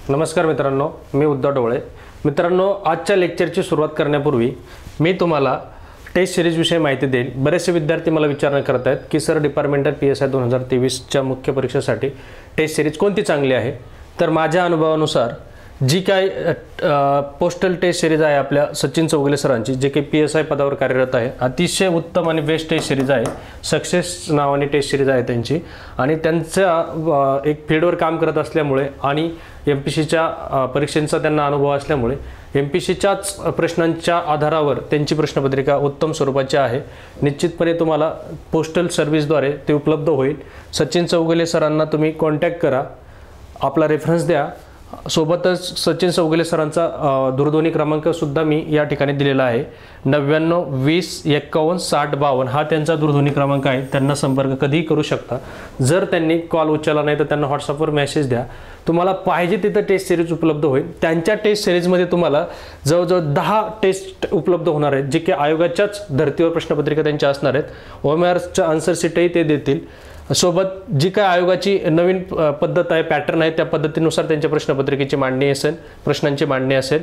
नमस्कार मित्रांनो, मी उद्धव ढवळे. मित्रांनो, आजच्या लेक्चरची सुरुवात करण्यापूर्वी मी तुम्हाला टेस्ट सिरीजविषयी माहिती देईल. बरेचसे विद्यार्थी मला विचारणा करत आहेत की सर, डिपार्टमेंटल PSI 2023च्या मुख्य परीक्षेसाठी टेस्ट सिरीज कोणती चांगली आहे. तर माझ्या अनुभवानुसार जी काय पोस्टल टेस्ट सिरीज आहे आपल्या सचिन चौगुले सरांची, जे काही PSI पदावर कार्यरत आहे, अतिशय उत्तम आणि बेस्ट टेस्ट सिरीज आहे. सक्सेस नावाने टेस्ट सिरीज आहे त्यांची, आणि त्यांचा एक फील्डवर काम करत असल्यामुळे आणि MPSCच्या परीक्षांचा त्यांना अनुभव असल्यामुळे MPSCच्याच प्रश्नांच्या आधारावर त्यांची प्रश्नपत्रिका उत्तम स्वरूपाची आहे. निश्चितपणे तुम्हाला पोस्टल सर्व्हिसद्वारे ते उपलब्ध होईल. सचिन चौगुले सरांना तुम्ही कॉन्टॅक्ट करा, आपला रेफरन्स द्या. सोबतच सचिन चौगुले सरांचा दूरध्वनी क्रमांकसुद्धा मी या ठिकाणी दिलेला आहे. 99 20 51 60 52 हा त्यांचा दूरध्वनी क्रमांक आहे. त्यांना संपर्क कधीही करू शकता. जर त्यांनी कॉल उचलला नाही तर त्यांना व्हॉट्सअपवर मेसेज द्या. तुम्हाला पाहिजे तिथं टेस्ट सिरीज उपलब्ध होईल. त्यांच्या टेस्ट सिरीजमध्ये तुम्हाला जवळजवळ 10 टेस्ट उपलब्ध होणार आहेत, जे की आयोगाच्याच धर्तीवर प्रश्नपत्रिका त्यांच्या असणार आहेत. OMRच्या आन्सर शीटही ते देतील. सोबत जी काय आयोगाची नवीन पद्धत आहे, पॅटर्न आहे, त्या पद्धतीनुसार त्यांच्या प्रश्नपत्रिकेची मांडणी असेल, प्रश्नांची मांडणी असेल.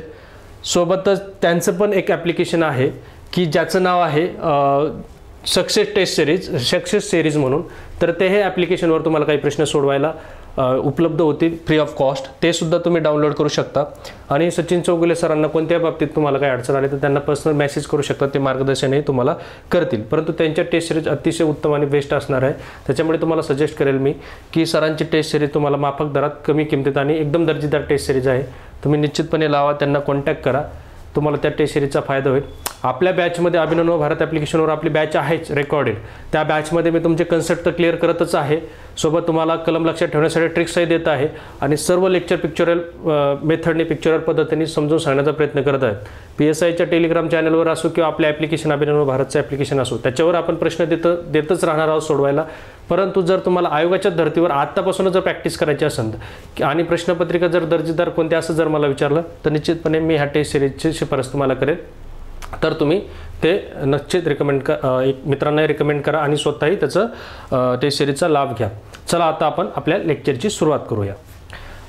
सोबतच त्यांचं पण एक ॲप्लिकेशन आहे की ज्याचं नाव आहे सक्सेस सिरीज म्हणून. तर ते हे ॲप्लिकेशनवर तुम्हाला काही प्रश्न सोडवायला उपलब्ध होतील फ्री ऑफ कॉस्ट. ते सुद्धा तुम्ही डाउनलोड करू शकता. आणि सचिन चौगुले सरांना कोणत्याही बाबतीत तुम्हाला काही अडचण आली तर त्यांना पर्सनल मेसेज करू शकता. ते मार्गदर्शनही तुम्हाला करतील. परंतु त्यांच्या टेस्ट सिरीज अतिशय उत्तम आणि बेस्ट असणार आहे. त्याच्यामुळे तुम्हाला सजेस्ट करेल मी की सरांची टेस्ट सिरीज तुम्हाला माफक दरात, कमी किमतीत आणि एकदम दर्जेदार टेस्ट सिरीज आहे. तुम्ही निश्चितपणे लावा, त्यांना कॉन्टॅक्ट करा, तुम्हाला त्या टेस्ट सिरीजचा फायदा होईल. आपल्या बॅचमध्ये अभिनव भारत ॲप्लिकेशनवर आपली बॅच आहेच रेकॉर्डेड. त्या बॅचमध्ये मी तुमचे कन्सेप्ट तर क्लिअर करतच आहे, सोबत तुम्हाला कलम लक्षात ठेवण्यासाठी ट्रिक्सही देत आहे, आणि सर्व लेक्चर पिक्चरल मेथडने, पिक्चरल पद्धतीने समजून सांगण्याचा प्रयत्न करत आहेत. PSIच्या टेलिग्राम चॅनलवर असो किंवा आपल्या ॲप्लिकेशन अभिनव भारतचं ॲप्लिकेशन असो, त्याच्यावर आपण प्रश्न देतच राहणार आहोत सोडवायला. परंतु जर तुम्हाला आयोगाच्या धर्तीवर आत्तापासूनच जर प्रॅक्टिस करायची असेल आणि प्रश्नपत्रिका जर दर्जेदार कोणत्या असं जर मला विचारलं तर निश्चितपणे मी ह्या टेस्ट सिरीजची शिफारस तुम्हाला करेल. तर तुम्ही ते निश्चित मित्रांनाही रिकमेंड करा आणि स्वतःही त्याचं टेस्ट सिरीजचा लाभ घ्या. चला, आता आपण आपल्या लेक्चरची सुरुवात करूया.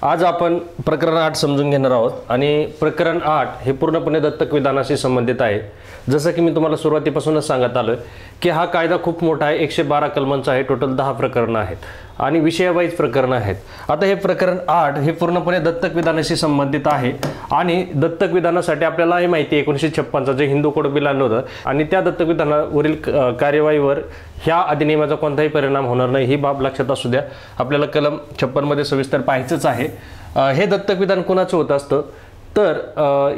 आज आपण प्रकरण 8 समजून घेणार आहोत, आणि प्रकरण 8 हे पूर्णपणे दत्तक विधानाशी संबंधित आहे. जसं की मी तुम्हाला सुरुवातीपासूनच सांगत आलो की हा कायदा खूप मोठा आहे. 112 कलमांचा आहे. टोटल 10 प्रकरणं आहेत आणि विषयावाईज प्रकरणं आहेत. आता हे प्रकरण 8 हे पूर्णपणे दत्तक विधानाशी संबंधित आहे. आणि दत्तक विधानासाठी आपल्याला हे माहिती आहे 1956चं जे हिंदू कोड बिल आणलं होतं, आणि त्या दत्तक विधानावरील कार्यवाहीवर ह्या अधिनियमाचा कोणताही परिणाम होणार नाही, ही बाब लक्षात असू द्या. आपल्याला कलम 56 मध्ये सविस्तर पाहायचंच आहे. हे दत्तक विधान कोणाचं होत असतं तर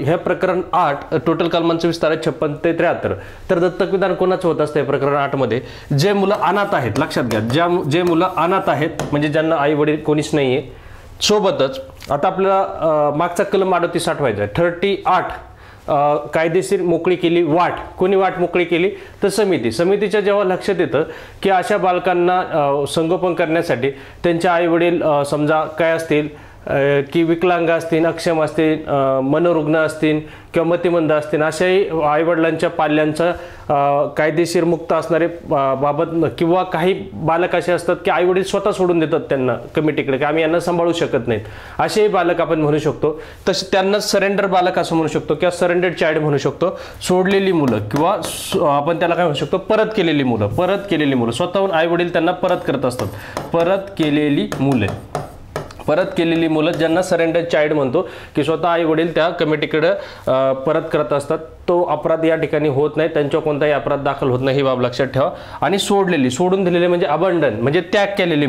हे प्रकरण 8 टोटल कलमांचं विस्तार आहे 56 ते 73. तर दत्तक विधान कोणाचं होत असतं प्रकरण 8 मध्ये? जे मुलं अनाथ आहेत, लक्षात घ्या, जे मुलं अनाथ आहेत म्हणजे ज्यांना आई वडील कोणीच नाही आहे. सोबतच आता आपल्याला मागचा कलम 38 आठवायचा आहे. 38 कायदेशीर मोकळी केली वाट. कोणी वाट मोकळी केली तर समितीच्या जेव्हा लक्षात येतं की अशा बालकांना संगोपन करण्यासाठी त्यांचे आई वडील समजा काय असतील की विकलांग असतील, अक्षम असतील, मनोरुग्ण असतील किंवा मतिमंद असतील, अशाही आईवडिलांच्या पाल्यांचा कायदेशीर मुक्त असणारे बाबत, किंवा काही बालक असे असतात की आईवडील स्वतः सोडून देतात त्यांना कमिटीकडे की आम्ही यांना सांभाळू शकत नाहीत, असेही बालक आपण म्हणू शकतो. तसे त्यांना सरेंडर बालक असं म्हणू शकतो किंवा सरेंडर्ड चाइल्ड म्हणू शकतो. सोडलेली मुलं किंवा आपण त्याला काय म्हणू शकतो, परत केलेली मुलं स्वतःहून आईवडील त्यांना परत करत असतात. परत केलेली मुलं ज्यांना सरेंडर चाइल्ड म्हणतो, की स्वतः आई वडील त्या कमिटीकडे परत करत असतात. तो अपराध या ठिकाणी होत नाही, त्यांच्यावर कोणताही अपराध दाखल होत नाही, ही बाब लक्षात ठेवा. आणि सोडून दिलेले म्हणजे अबंडन, म्हणजे त्याग केलेली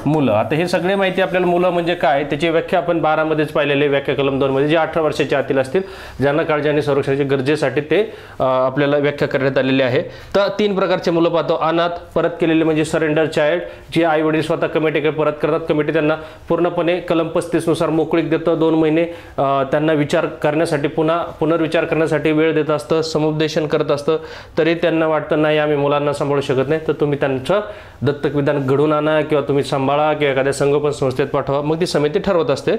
मुलं. आता हे सगळे माहिती आपल्याला मुलं म्हणजे काय त्याची व्याख्या आपण 12 मध्येच पाहिलेली, व्याख्या कलम 2 मध्ये, जे 18 वर्षाच्या आतील असतील, ज्यांना काळजी आणि संरक्षणाच्या गरजेसाठी ते आपल्याला व्याख्या करण्यात आलेली आहे. तर 3 प्रकारचे मुलं पाहतो. अनाथ, परत केलेले म्हणजे सरेंडर चाइल्ड, जे आई वडील स्वतः कमिटीकडे परत करतात. कमिटी त्यांना पूर्णपणे कलम 35 नुसार मोकळीक देतं. 2 महिने त्यांना विचार करण्यासाठी, पुनर्विचार करण्यासाठी वेळ देत असतं, समुपदेशन करत असतं. तरी त्यांना वाटतं नाही आम्ही मुलांना सांभाळू शकत नाही, तर तुम्ही त्यांचं दत्तक विधान घडून आणा किंवा तुम्ही सांभाळा, सांभाळा किंवा एखाद्या संगोपन संस्थेत पाठवा, मग ती समिती ठरवत असते.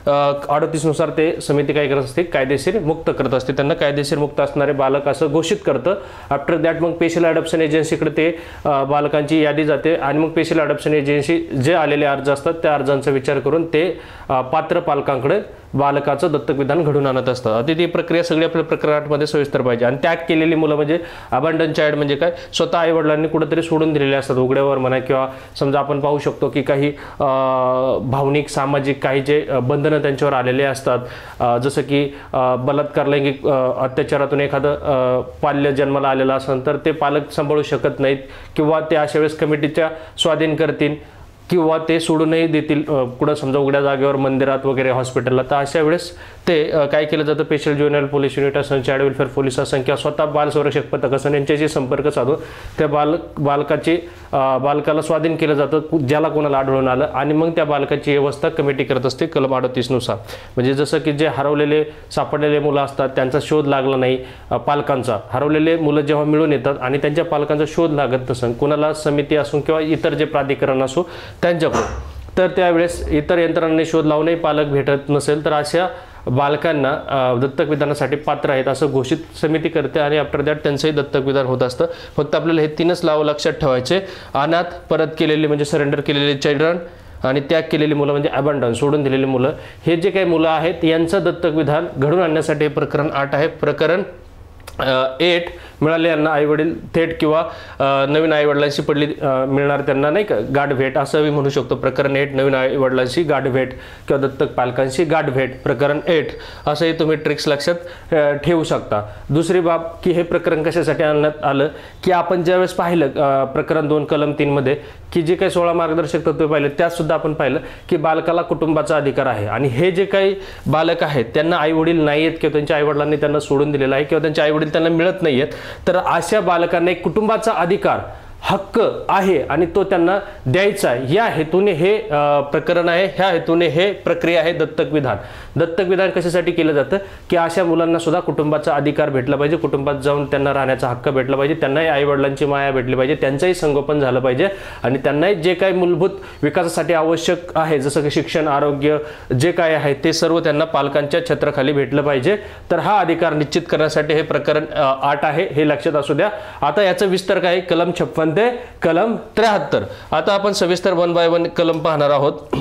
38 नुसार ते समिती काय करत असते, कायदेशीर मुक्त करत असते. त्यांना कायदेशीर मुक्त असणारे बालक असं घोषित करतं. आफ्टर दॅट मग स्पेशल अडॉप्शन एजन्सीकडे ते बालकांची यादी जाते आणि मग स्पेशल अडॉप्शन एजन्सी जे आलेले अर्ज असतात त्या अर्जांचा विचार करून ते पात्र पालकांकडे बालकाचं दत्तक विधान घडून आणत असतं. आता ती प्रक्रिया सगळी आपल्या प्रकरणामध्ये सविस्तर पाहिजे. आणि त्याग केलेली मुलं म्हणजे अबंडन चाइल्ड म्हणजे काय, स्वतः आई वडिलांनी कुठेतरी सोडून दिलेले असतात उघड्यावर म्हणा, किंवा समजा आपण पाहू शकतो की काही भावनिक सामाजिक काही जे बंधनं त्यांच्यावर आलेले असतात, जसं की बलात्कार लैंगिक अत्याचारातून एखादं पाल्य जन्माला आलेलं असेल तर ते पालक सांभाळू शकत नाहीत, किंवा ते अशा वेळेस कमिटीच्या स्वाधीन करतील किंवा ते सोडूनही देतील कुठं समजा उघड्या जागेवर, मंदिरात वगैरे, हॉस्पिटलला. तर अशा वेळेस ते काय केलं जातं, स्पेशल ज्युनियर पोलीस युनिट असेल, चाइल्ड वेलफेअर पोलीस असेल किंवा स्वतः बाल संरक्षक पथक असेल यांच्याशी संपर्क साधून त्या बालकाला स्वाधीन केलं जातं ज्याला कोणाला आढळून आलं, आणि मग त्या बालकाची व्यवस्था कमिटी करत असते कलम 38 नुसार. म्हणजे जसं की जे हरवलेले सापडलेले मुलं असतात त्यांचा शोध लागला नाही, पालकांचा हरवलेले मुलं जेव्हा मिळून येतात आणि त्यांच्या पालकांचा शोध लागत नसेल कोणाला, समिती असो किंवा इतर जे प्राधिकरण असो त्यांच्याकडून, तर त्यावेळेस इतर यंत्रणांनी शोध लावूनही पालक भेटत नसेल तर अशा बालकांना दत्तक विधानासाठी पात्र आहेत असं घोषित समिती करते आणि आफ्टर दॅट त्यांचंही दत्तक विधान होत असतं. फक्त आपल्याला हे 3च लावं लक्षात ठेवायचे, अनाथ, परत केलेले म्हणजे सरेंडर केलेले चिल्ड्रन, आणि त्याग केलेली मुलं म्हणजे अबंडन सोडून दिलेली मुलं. हे जे काही मुलं आहेत यांचं दत्तक विधान घडून आणण्यासाठी हे प्रकरण 8 आहे. प्रकरण 8 मिळाले यांना आईवडील थेट किंवा नवीन आईवडिलांशी मिळणार त्यांना नाही का गाठभेट असंही म्हणू शकतो. प्रकरण 8 नवीन आईवडिलांशी गाठभेट किंवा दत्तक पालकांशी गाठभेट, प्रकरण 8 असंही तुम्ही ट्रिक्स लक्षात ठेवू शकता. दुसरी बाब की हे प्रकरण कशासाठी आणण्यात आलं की आपण ज्यावेळेस पाहिलं प्रकरण 2 कलम 3 मध्ये की जे काही 16 मार्गदर्शक तत्त्वे पाहिले त्यात सुद्धा आपण पाहिलं की बालकाला कुटुंबाचा अधिकार आहे, आणि हे जे काही बालक आहेत त्यांना आईवडील नाही आहेत किंवा त्यांच्या आईवडिलांनी त्यांना सोडून दिलेलं आहे किंवा त्यांचे आईवडील त्यांना मिळत नाही आहेत, तर अशा बालकांना एक कुटुंबाचा अधिकार, हक्क आहे आणि तो त्यांना द्यायचा आहे. या हेतूने हे प्रकरण आहे, ह्या हेतूने हे प्रक्रिया आहे दत्तक विधान. दत्तक विधान कशासाठी केलं जातं की अशा मुलांना सुद्धा कुटुंबाचा अधिकार भेटला पाहिजे, कुटुंबात जाऊन त्यांना राहण्याचा हक्क भेटला पाहिजे, त्यांनाही आईवडिलांची माया भेटली पाहिजे, त्यांचंही संगोपन झालं पाहिजे, आणि त्यांनाही जे काही मूलभूत विकासासाठी आवश्यक आहे जसं की शिक्षण, आरोग्य जे काय आहे ते सर्व त्यांना पालकांच्या छत्राखाली भेटलं पाहिजे. तर हा अधिकार निश्चित करण्यासाठी हे प्रकरण 8 आहे, हे लक्षात असू द्या. आता याचं विस्तार काय, कलम 56 ते कलम 73. आता आपण सविस्तर 1 बाय 1 कलम पाहणार आहोत.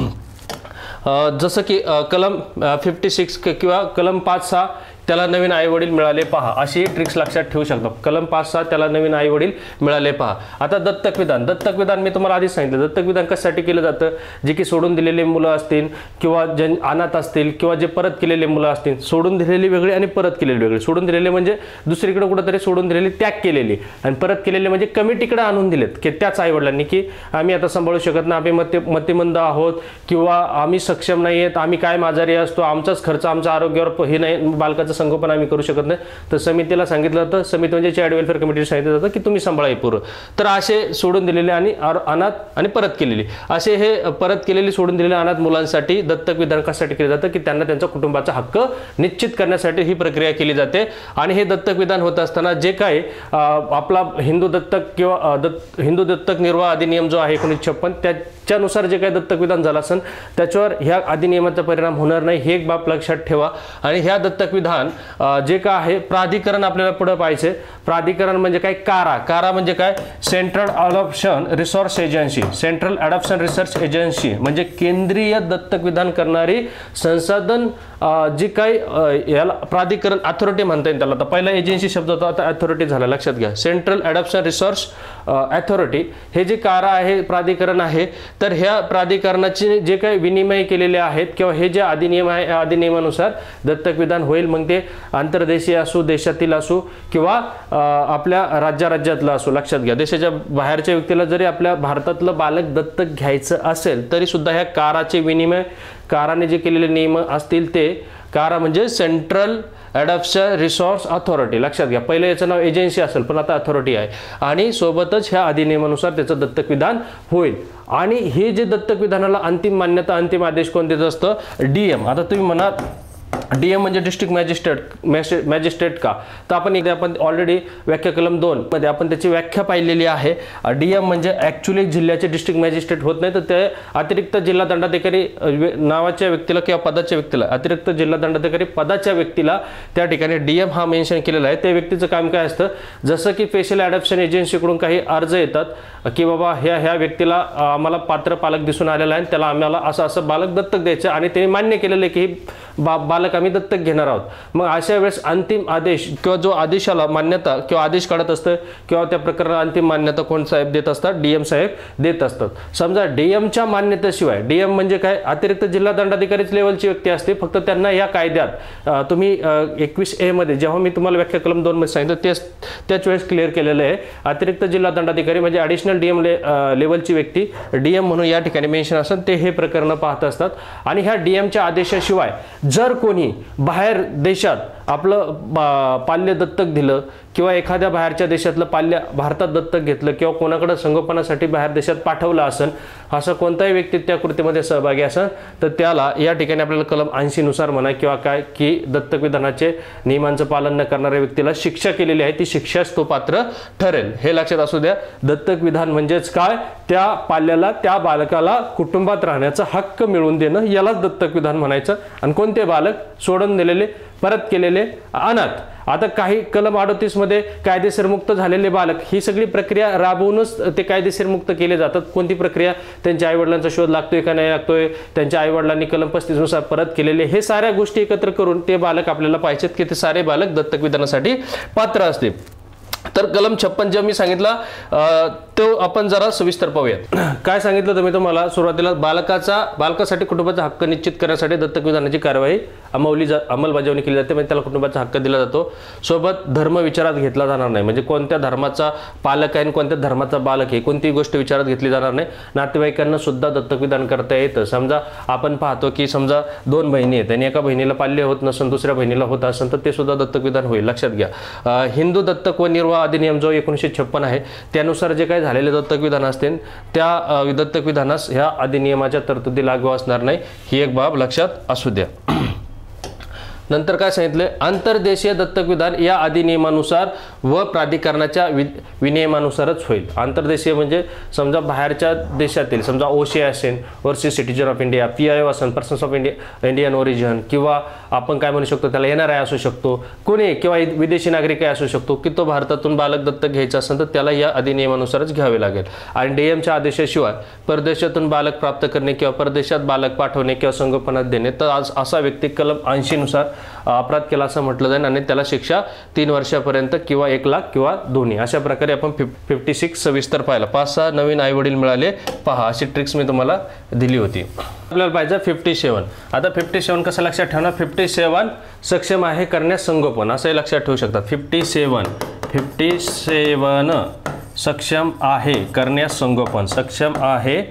जसं की कलम 56 किंवा कलम 5-6 त्याला नवीन आईवडील मिळाले पहा, अशी ट्रिक्स लक्षात ठेवू शकतो. कलम 5-6 त्याला नवीन आईवडील मिळाले पहा. आता दत्तक विधान मी तुम्हाला आधीच सांगितलं, दत्तक विधान कशासाठी केलं जातं, जे की सोडून दिलेले मुलं असतील किंवा जे अनाथ असतील किंवा जे परत केलेले मुलं असतील, सोडून दिलेली वेगळी आणि परत केलेली वेगळी. सोडून दिलेले म्हणजे दुसरीकडे कुठेतरी सोडून दिलेली, त्याग केलेली, आणि परत केलेले म्हणजे कमिटीकडे आणून दिलेत की त्याच आईवडिलांनी की आम्ही आता सांभाळू शकत नाही, आम्ही मतिमंद आहोत किंवा आम्ही सक्षम नाही आहेत, आम्ही काय आजारी असतो, आमचाच खर्च आमच्या आरोग्यावर हे नाही, बालकाचं संगोपन आम्ही करू शकत नाही, तर समितीला सांगितलं जातं, समिती म्हणजे चाइल्ड वेलफेअर कमिटीला सांगितलं जातं की तुम्ही सांभाळा पूर्व. तर असे सोडून दिलेले आणि अनाथ आणि परत केलेली असे हे परत केलेली सोडून दिलेल्या अनाथ मुलांसाठी दत्तक विधान कशासाठी केलं जातं की त्यांना त्यांचा कुटुंबाचा हक्क निश्चित करण्यासाठी ही प्रक्रिया केली जाते. आणि हे दत्तक विधान होत असताना जे काही आपला हिंदू दत्तक किंवा हिंदू दत्तक निर्वाह अधिनियम जो आहे 1956 त्याच्यानुसार जे काही दत्तक विधान झालं असेल त्याच्यावर ह्या अधिनियमाचा परिणाम होणार नाही, हे एक बाब लक्षात ठेवा. आणि ह्या दत्तक विधान जे काय आहे प्राधिकरण आपल्याला पुढे पाहिजे. प्राधिकरण म्हणजे काय, कारा म्हणजे काय, central adoption resource agency. Central adoption research agency म्हणजे केंद्रीय दत्तक विधान करणारी संसाधन जी काही याला प्राधिकरण अथॉरिटी म्हणता येईल त्याला. तर पहिला एजन्सी शब्द होता, आता अथॉरिटी झाला, लक्षात घ्या. सेंट्रल अडॉप्शन रिसोर्स अथॉरिटी हे जे कारा आहे प्राधिकरण आहे, तर ह्या प्राधिकरणाचे जे काही विनिमय केलेले आहेत किंवा हे जे अधिनियम आहे या अधिनियमानुसार दत्तक विधान होईल. मग ते आंतरदेशीय असो, देशातील असो किंवा आपल्या राज्यातलं असो, लक्षात घ्या. देशाच्या बाहेरच्या व्यक्तीला जरी आपल्या भारतातलं बालक दत्तक घ्यायचं असेल तरी सुद्धा ह्या काराचे विनिमय, काराने जे केलेले नियम असतील ते, कारा म्हणजे सेंट्रल अडॉप्शन रिसोर्स अथॉरिटी, लक्षात घ्या. पहिले याचं नाव एजन्सी असेल पण आता अथॉरिटी आहे, आणि सोबतच ह्या अधिनियमानुसार त्याचं दत्तक विधान होईल. आणि हे जे दत्तक विधानाला अंतिम मान्यता, अंतिम आदेश कोण देत असतं, DM. आता तुम्ही म्हणा डीएम म्हणजे डिस्ट्रिक्ट मॅजिस्ट्रेट का, तर आपण ऑलरेडी व्याख्या कलम 2 मध्ये आपण त्याची व्याख्या पाहिलेली आहे. डीएम म्हणजे ॲक्च्युली जिल्ह्याचे डिस्ट्रिक्ट मॅजिस्ट्रेट होत नाही, तर ते अतिरिक्त जिल्हा दंडाधिकारी नावाच्या व्यक्तीला किंवा पदाच्या व्यक्तीला, अतिरिक्त जिल्हा दंडाधिकारी पदाच्या व्यक्तीला त्या ठिकाणी डीएम हा मेन्शन केलेला आहे. त्या व्यक्तीचं काम काय असतं, जसं की स्पेशल ॲडॉप्शन एजन्सीकडून काही अर्ज येतात की बाबा ह्या व्यक्तीला आम्हाला पात्र पालक दिसून आलेला आहे, त्याला आम्हाला असं बालक दत्तक द्यायचं आणि त्यांनी मान्य केलेलं आहे की बालक आम्ही दत्तक घेणार आहोत. मग अशा वेळेस अंतिम आदेश किंवा जो आदेशाला मान्यता किंवा आदेश काढत असतं किंवा त्या प्रकरणाला अंतिम मान्यता कोण साहेब देत असतात, डीएम साहेब देत असतात. समजा डीएमच्या मान्यतेशिवाय, डीएम म्हणजे काय, अतिरिक्त जिल्हा दंडाधिकारीच लेवलची व्यक्ती असते, फक्त त्यांना या कायद्यात तुम्ही 21A मध्ये जेव्हा मी तुम्हाला व्याख्या कलम 2 मध्ये सांगितलं त्याच वेळेस क्लिअर केलेलं आहे. अतिरिक्त जिल्हा दंडाधिकारी म्हणजे ॲडिशनल डीएम लेवलची व्यक्ती डीएम म्हणून या ठिकाणी मेन्शन असतात, ते हे प्रकरण पाहत असतात. आणि ह्या डीएमच्या आदेशाशिवाय जर कोणी बाहेर देशात आपलं पाल्य दत्तक दिलं किंवा एखाद्या बाहेरच्या देशातलं पाल्य भारतात दत्तक घेतलं किंवा कोणाकडे संगोपनासाठी बाहेर देशात पाठवलं असेल, असं कोणताही व्यक्ती त्या कृतीमध्ये सहभागी असेल, तर त्याला या ठिकाणी आपल्याला कलम 80 नुसार म्हणा किंवा काय की दत्तक विधानाचे नियमांचं पालन न करणाऱ्या व्यक्तीला शिक्षा केलेली आहे, ती शिक्षाच तो पात्र ठरेल. हे लक्षात असू द्या. दत्तक विधान म्हणजेच काय, त्या पाल्याला, त्या बालकाला कुटुंबात राहण्याचा हक्क मिळवून देणं, यालाच दत्तक विधान म्हणायचं. आणि कोणते बालक सोडून दिलेले, परत केलेले, अनाथ. आता काही कलम 38 मध्ये कायदेशीर मुक्त झालेले बालक, ही सगळी प्रक्रिया राबवूनच ते कायदेशीर मुक्त केले जातात. कोणती प्रक्रिया, त्यांच्या आईवडिलांचा शोध लागतोय का नाही लागतोय, त्यांच्या आईवडिलांनी कलम 35 नुसार परत केलेले, हे साऱ्या गोष्टी एकत्र करून ते बालक आपल्याला पाहिजेत की ते सारे बालक दत्तक विधानासाठी पात्र असते. तर कलम 56 जे मी सांगितला तो आपण जरा सविस्तर पाहूयात. काय सांगितलं तुम्ही तुम्हाला सुरुवातीला, बालकासाठी कुटुंबाचा हक्क निश्चित करण्यासाठी दत्तक विधानाची कार्यवाही अंमलबजावणी केली जाते, म्हणजे त्याला कुटुंबाचा हक्क दिला जातो. सोबत धर्म विचारात घेतला जाणार नाही, म्हणजे कोणत्या धर्माचा पालक आहे आणि कोणत्या धर्माचा बालक आहे कोणती गोष्ट विचारात घेतली जाणार नाही. नातेवाईकांना सुद्धा दत्तक विधान करता येतं. समजा आपण पाहतो की समजा 2 बहिणी आहेत आणि एका बहिणीला पाल्य होत नसून दुसऱ्या बहिणीला होत असेल तर ते सुद्धा दत्तक विधान होईल, लक्षात घ्या. हिंदू दत्तक व निर्वाह अधिनियम जो 1956 आहे त्यानुसार जे काही झालेले दत्तक विधान असतील त्या दत्तक विधानास ह्या अधिनियमाच्या तरतुदी लागू असणार नाही, ही एक बाब लक्षात असू द्या. नंतर काय सांगितले, आंतरदेशीय दत्तक विधान या अधिनियमानुसार व प्राधिकरणाच्या विनियमानुसारच होईल. आंतरदेशीय म्हणजे समजा बाहेरच्या देशातील, समजा OCI असेल, overseas citizen of India, PIO असेल, पर्सन्स ऑफ इंडियन ओरिजिन, किंवा आपण काय म्हणू शकतो त्याला NRI असू शकतो, कोणी किंवा विदेशी नागरिक असू शकतो की तो भारतातून बालक दत्तक घ्यायचा असेल तर त्याला या अधिनियमानुसारच घ्यावे लागेल. आणि डीएमच्या आदेशाशिवाय परदेशातून बालक प्राप्त करणे किंवा परदेशात बालक पाठवणे किंवा संगोपनात देणे, तर आज असा व्यक्ती कलम 80 नुसार अपराध केला असं म्हटलं जाईल आणि त्याला शिक्षा 3 वर्षापर्यंत किंवा 1 लाख किंवा दोन्ही. अशा प्रकारे आपण 56 सविस्तर पाहिला. 5-6 नवीन आई वडील मिळाले, पहा अशी ट्रिक्स मी तुम्हाला दिली होती. आपल्याला पाहिजे 57. आता 57 कसं लक्षात ठेवणार, 57 सक्षम आहे करण्यास संगोपन, असंही लक्षात ठेवू शकतात. 57 सक्षम आहे करण्यास संगोपन, सक्षम आहे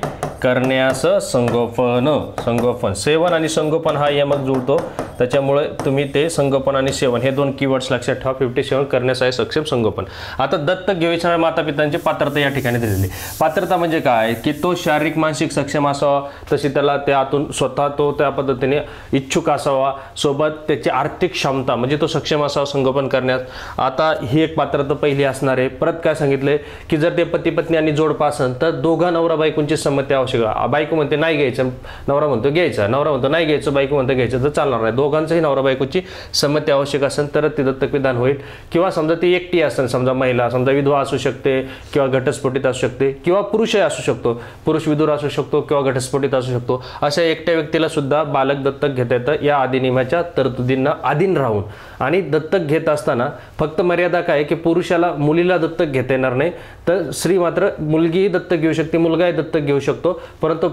करण्यास संगोपन 7 आणि संगोपन हा यमक जुळतो, त्याच्यामुळे तुम्ही ते संगोपन आणि सेवन हे 2 कीवर्ड्स लक्षात ठेवा. 57 करण्यास आहे सक्षम संगोपन. आता दत्तक घेऊ इच्छिणाऱ्या माता पितांची पात्रता या ठिकाणी दिलेली. पात्रता म्हणजे काय की तो शारीरिक मानसिक सक्षम असावा, तशी त्याला त्यातून स्वतः तो त्या पद्धतीने इच्छुक असावा, सोबत त्याची आर्थिक क्षमता म्हणजे तो सक्षम असावा संगोपन करण्यास. आता ही एक पात्रता पहिली असणार आहे. परत काय सांगितले की जर ते पती पत्नी आणि जोडपा असेल तर दोघा नवरा बायकोंची संमती आवश्यक. बायको म्हणते नाही घ्यायचं, नवरा म्हणतो घ्यायचं, नवरा म्हणतो नाही घ्यायचं, बायको म्हणतो घ्यायचं, तर चालणार नाही. दोघांचंही नवरा बायकोची संमती आवश्यक असेल तर ते दत्तक विधान होईल. किंवा समजा ती एकटी असेल, समजा महिला, समजा विधवा असू शकते किंवा घटस्फोटित असू शकते किंवा पुरुषही असू शकतो, पुरुष विधुर असू शकतो किंवा घटस्फोटित असू शकतो. अशा एकट्या व्यक्तीला सुद्धा बालक दत्तक घेता येतं या अधिनियमाच्या तरतुदींना अधीन राहून. आणि दत्तक घेत असताना फक्त मर्यादा काय की पुरुषाला मुलीला दत्तक घेता येणार नाही, तर स्त्री मात्र मुलगीही दत्तक घेऊ शकते, मुलगाही दत्तक घेऊ शकतो, परंतु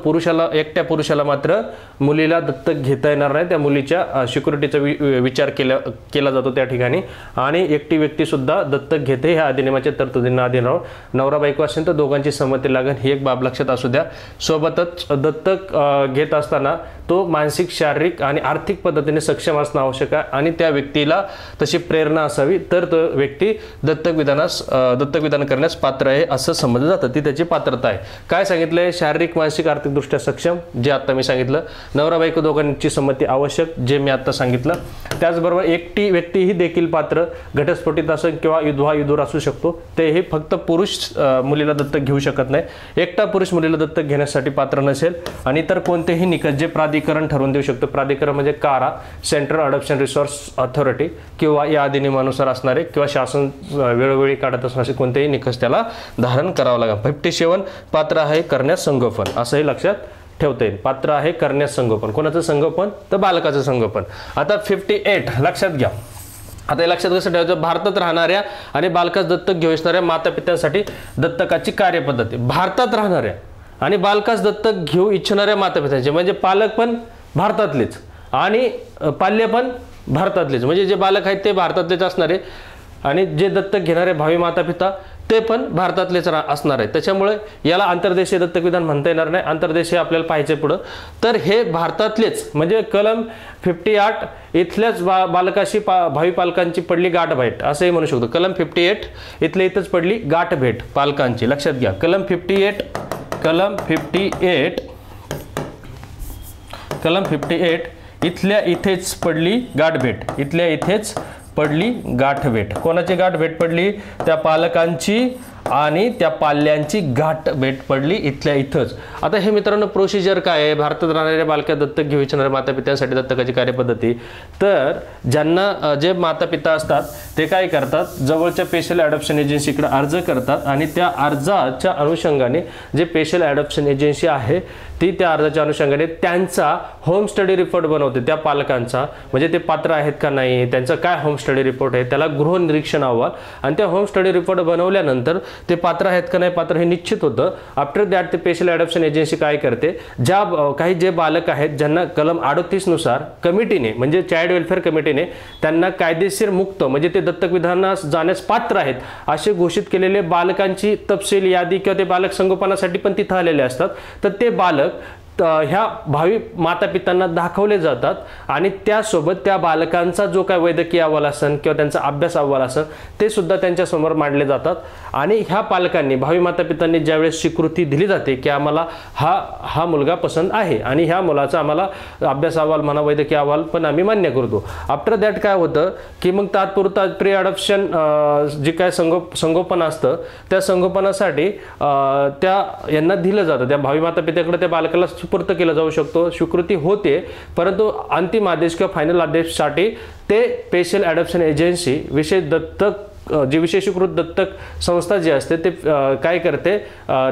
एकट्या पुरुषाला मात्र मुलीला दत्तक घेता येणार नाही. त्या मुलीच्या सिक्युरिटीचा विचार केला जातो त्या ठिकाणी. आणि एकटी व्यक्ती सुद्धा दत्तक घेते ह्या अधिनियमाच्या तरतुदींना अधीन राहून. नवरा बायको असेल तर दोघांची संमती लागेल, ही एक बाब लक्षात असू द्या. सोबतच दत्तक घेत असताना तो मानसिक शारीरिक आणि आर्थिक पद्धतीने सक्षम असणं आवश्यक आहे आणि त्या व्यक्तीला तशी प्रेरणा असावी, तर तो व्यक्ती दत्तक विधान करण्यास पात्र आहे असं समजलं जातं. ती त्याची पात्रता आहे. काय सांगितलंय, शारीरिक मानसिक आर्थिकदृष्ट्या सक्षम, जे आता मी सांगितलं. नवरा बायको दोघांची संमती आवश्यक, जे मी मी आता सांगितलं. त्याचबरोबर एकटी व्यक्ती ही देखील पात्र, घटस्फोटित असेल किंवा विधवा विधूर असू शकतो, ते हे फक्त पुरुष मुलीला दत्तक घेऊ शकत नाही. एकटा पुरुष मुलीला दत्तक घेण्यासाठी पात्र नसेल आणि इतर कोणतेही निकष जे प्राधिकरण ठरवून देऊ शकतो, प्राधिकरण म्हणजे कारा, सेंट्रल अडॉप्शन रिसोर्स अथॉरिटी किंवा या अधिनियमानुसार असणारे किंवा शासन वेळोवेळी काढत असणारे कोणतेही निकष त्याला धारण करावं लागेल. 57 पात्र आहे करण्यास संगोपन, असंही लक्षात ठेवता येईल. पात्र आहे करण्यास संगोपन, कोणाचं संगोपन तर बालकाचं संगोपन. आता 58 लक्षात घ्या. आता हे लक्षात कसं ठेवायचं, भारतात राहणाऱ्या आणि बालकास दत्तक घेऊ इच्छिणाऱ्या माता पित्यांसाठी दत्तकाची कार्यपद्धती. भारतात राहणाऱ्या आणि बालकास दत्तक घेऊ इच्छिणाऱ्या माता पित्यांचे म्हणजे पालक पण भारतातलेच आणि पाल्य पण भारतातलेच, म्हणजे जे बालक आहेत ते भारतातलेच असणारे आणि जे दत्तक घेणारे भावी माता पिता ते पण भारतातलेच असणार आहेत. त्याच्यामुळे याला आंतरदेशीय दत्तक विधान म्हणता येणार नाही. आंतरदेशीय आपल्याला पाहिजे पुढं. तर हे भारतातलेच म्हणजे कलम 58 इथल्याच बालकाशी भावी पालकांची पडली गाठभेट असंही म्हणू शकतो. कलम 58 इथल्या इथंच पडली गाठभेट पालकांची. लक्षात घ्या, कलम 58 इथल्या इथेच पडली गाठभेट. इथल्या इथेच पडली गाठभेट. कोणाची गाठभेट पडली? त्या पालकांची आणि त्या पाल्यांची गाठभेट पडली इथल्या इथंच. आता हे मित्रांनो प्रोसिजर काय आहे, भारतात राहणाऱ्या बालका दत्तक घेऊ इच्छिणाऱ्या माता पित्यांसाठी दत्तकाची कार्यपद्धती. तर ज्यांना जे माता पिता असतात ते काय करतात, जवळच्या स्पेशल ॲडॉप्शन एजन्सीकडे अर्ज करतात आणि त्या अर्जाच्या अनुषंगाने जे स्पेशल ॲडॉप्शन एजन्सी आहे ती त्या अर्जाच्या अनुषंगाने त्यांचा होम स्टडी रिपोर्ट बनवते. त्या पालकांचा म्हणजे ते पात्र आहेत का नाही, त्यांचा काय होम स्टडी रिपोर्ट आहे, त्याला गृहनिरीक्षण अहवाल, आणि त्या होम स्टडी रिपोर्ट बनवल्यानंतर ते पात्र आहेत का नाही पात्र हे निश्चित होतं. आफ्टर दॅट ते स्पेशल ॲडॉप्शन एजन्सी काय करते, ज्या काही जे बालक आहेत ज्यांना कलम 38 नुसार कमिटीने म्हणजे चाइल्ड वेलफेअर कमिटीने त्यांना कायदेशीर मुक्त म्हणजे ते दत्तक विधानास जाण्यास पात्र आहेत असे घोषित केलेले बालकांची तपशील यादी किंवा ते बालक संगोपनासाठी पण तिथं आलेले असतात. तर ते बालक ह्या भावी माता पित्यांना दाखवले जातात आणि त्यासोबत त्या बालकांचा जो काय वैद्यकीय अहवाल असेल किंवा त्यांचा अभ्यास अहवाल असेल ते सुद्धा त्यांच्यासमोर मांडले जातात. आणि ह्या पालकांनी भावी माता पित्यांनी ज्यावेळेस स्वीकृती दिली जाते की आम्हाला हा मुलगा पसंत आहे आणि ह्या मुलाचा आम्हाला अभ्यास अहवाल म्हणा वैद्यकीय अहवाल पण आम्ही मान्य करतो. आफ्टर दॅट काय होतं की मग तात्पुरता प्री अडॉप्शन जे काय संगोपन असतं त्या संगोपनासाठी त्या यांना दिलं जातं. त्या भावी माता पित्याकडे त्या बालकाला सुपूर्त केलं जाऊ शकतो. स्वीकृती होते परंतु अंतिम आदेश किंवा फायनल आदेशसाठी ते स्पेशल ॲडॉप्शन एजन्सी विशेष दत्तक जी विशेषीकृत दत्तक संस्था जी असते ते काय करते,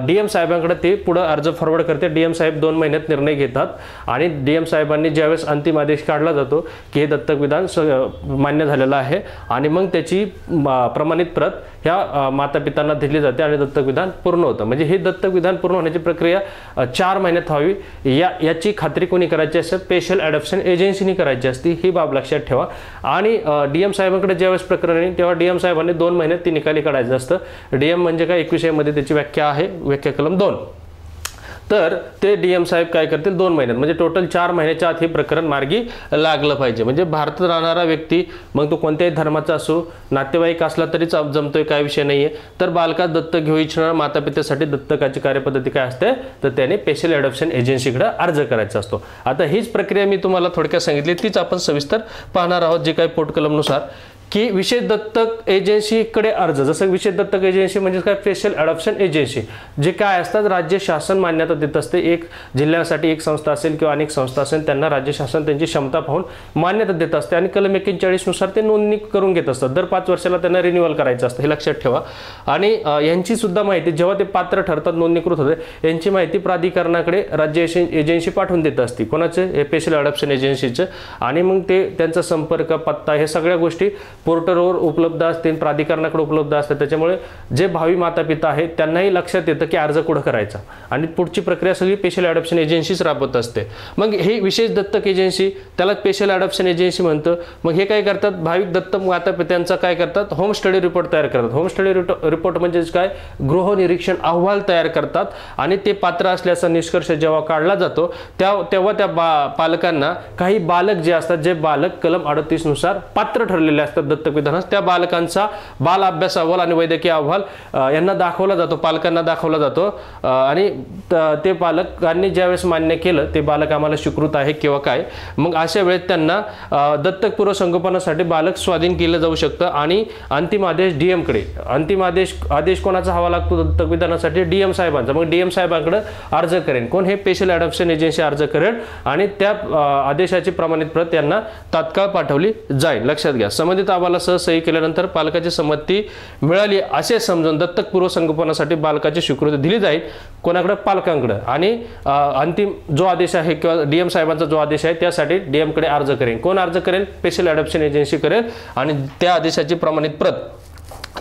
DM साहेबांकडे ते पुढे अर्ज फॉरवर्ड करते. DM साहेब 2 महिन्यात निर्णय घेतात आणि DM साहेबांनी ज्यावेळेस अंतिम आदेश काढला जातो की हे दत्तक विधान मान्य झालेलं आहे आणि मग त्याची प्रमाणित प्रत ह्या माता पित्यांना दिली जाते आणि दत्तक विधान पूर्ण होतं. म्हणजे हे दत्तक विधान पूर्ण होण्याची प्रक्रिया 4 महिन्यात व्हावी याची खात्री कोणी करायची असते, स्पेशल ॲडॉप्शन एजन्सीनी करायची असते. ही बाब लक्षात ठेवा. आणि DM साहेबांकडे ज्यावेळेस प्रकरण येईल तेव्हा DM साहेबांनी 2 महिन्यात ती निकाली काढायचं असतं. DM म्हणजे काय 21 मध्ये त्याची व्याख्या आहे, व्याख्या कलम 2. तर ते DM साहेब काय करतील 2 महिन्यात म्हणजे टोटल 4 महिन्याच्या आत हे प्रकरण मार्गी लागलं पाहिजे. म्हणजे भारतात राहणारा व्यक्ती मग तो कोणत्याही धर्माचा असो, नातेवाईक असला तरी जमतोय, काय विषय नाहीये. तर बालकास दत्तक घेऊ इच्छिणाऱ्या माता पित्यासाठी दत्तकाची कार्यपद्धती काय असते तर त्याने स्पेशल ॲडॉप्शन एजन्सीकडे अर्ज करायचा असतो. आता हीच प्रक्रिया मी तुम्हाला थोडक्यात सांगितली, तीच आपण सविस्तर पाहणार आहोत. जे काही पोटकलमनुसार की विशेष दत्तक एजन्सीकडे अर्ज, जसं विशेष दत्तक एजन्सी म्हणजे काय स्पेशल ॲडॉप्शन एजन्सी जे काय असतात राज्य शासन मान्यता देत असते. एक जिल्ह्यासाठी एक संस्था असेल किंवा अनेक संस्था असेल त्यांना राज्य शासन त्यांची क्षमता पाहून मान्यता देत असते आणि कलम 41 नुसार ते नोंदणी करून घेत असतात. दर 5 वर्षाला त्यांना रिन्युअल करायचं असतं, हे लक्षात ठेवा. आणि यांची सुद्धा माहिती जेव्हा ते पात्र ठरतात नोंदणीकृत होते यांची माहिती प्राधिकरणाकडे राज्य एजन्सी पाठवून देत असते. कोणाचे हे स्पेशल ॲडॉप्शन एजन्सीचं. आणि मग ते त्यांचा संपर्क पत्ता हे सगळ्या गोष्टी पोर्टलवर उपलब्ध असतील, प्राधिकरणाकडे उपलब्ध असतात. त्याच्यामुळे जे भावी माता पिता आहेत त्यांनाही लक्षात येतं की अर्ज कुठं करायचा आणि पुढची प्रक्रिया सगळी स्पेशल ॲडॉप्शन एजन्सीच राबवत असते. मग हे विशेष दत्तक एजन्सी त्याला स्पेशल ॲडॉप्शन एजन्सी म्हणतं. मग हे काय करतात, भाविक दत्तक माता पित्यांचा काय करतात, होम स्टडी रिपोर्ट तयार करतात. होम स्टडी रिपोर्ट म्हणजे काय, गृहनिरीक्षण अहवाल तयार करतात आणि ते पात्र असल्याचा निष्कर्ष जेव्हा काढला जातो तेव्हा त्या पालकांना काही बालक जे असतात जे बालक कलम 38 नुसार पात्र ठरलेले असतात दत्तक विधानास त्या बालकांचा बाल अभ्यास अहवाल आणि वैद्यकीय अहवाल यांना दाखवला जातो, पालकांना दाखवला जातो आणि ते पालकांनी ज्यावेळेस मान्य केलं ते बालक आम्हाला स्वीकृत आहे किंवा काय, मग अशा वेळेत त्यांना दत्तकपूर्व संगोपनासाठी बालक स्वाधीन केलं जाऊ शकतं आणि अंतिम आदेश डीएम कडे, अंतिम आदेश कोणाचा हवा लागतो दत्तक विधानासाठी? डीएम साहेबांचा. मग डीएम साहेबांकडे अर्ज करेन कोण? हे स्पेशल अडॉप्शन एजन्सी अर्ज करेल आणि त्या आदेशाची प्रमाणित प्रत यांना तात्काळ पाठवली जाईल. लक्षात घ्या, संबंधित अहवालासह सही केल्यानंतर पालकाची संमती मिळाली असे समजून दत्तकपूर्व संगोपनासाठी बालकाची स्वीकृती दिली जाईल. कोणाकडे? पालकांकडे. आणि अंतिम जो आदेश आहे किंवा डीएम साहेबांचा जो आदेश आहे त्यासाठी डीएम कडे अर्ज करेन. कोण अर्ज करेल? स्पेशल अडॉप्शन एजन्सी करेल आणि त्या आदेशाची प्रमाणित प्रत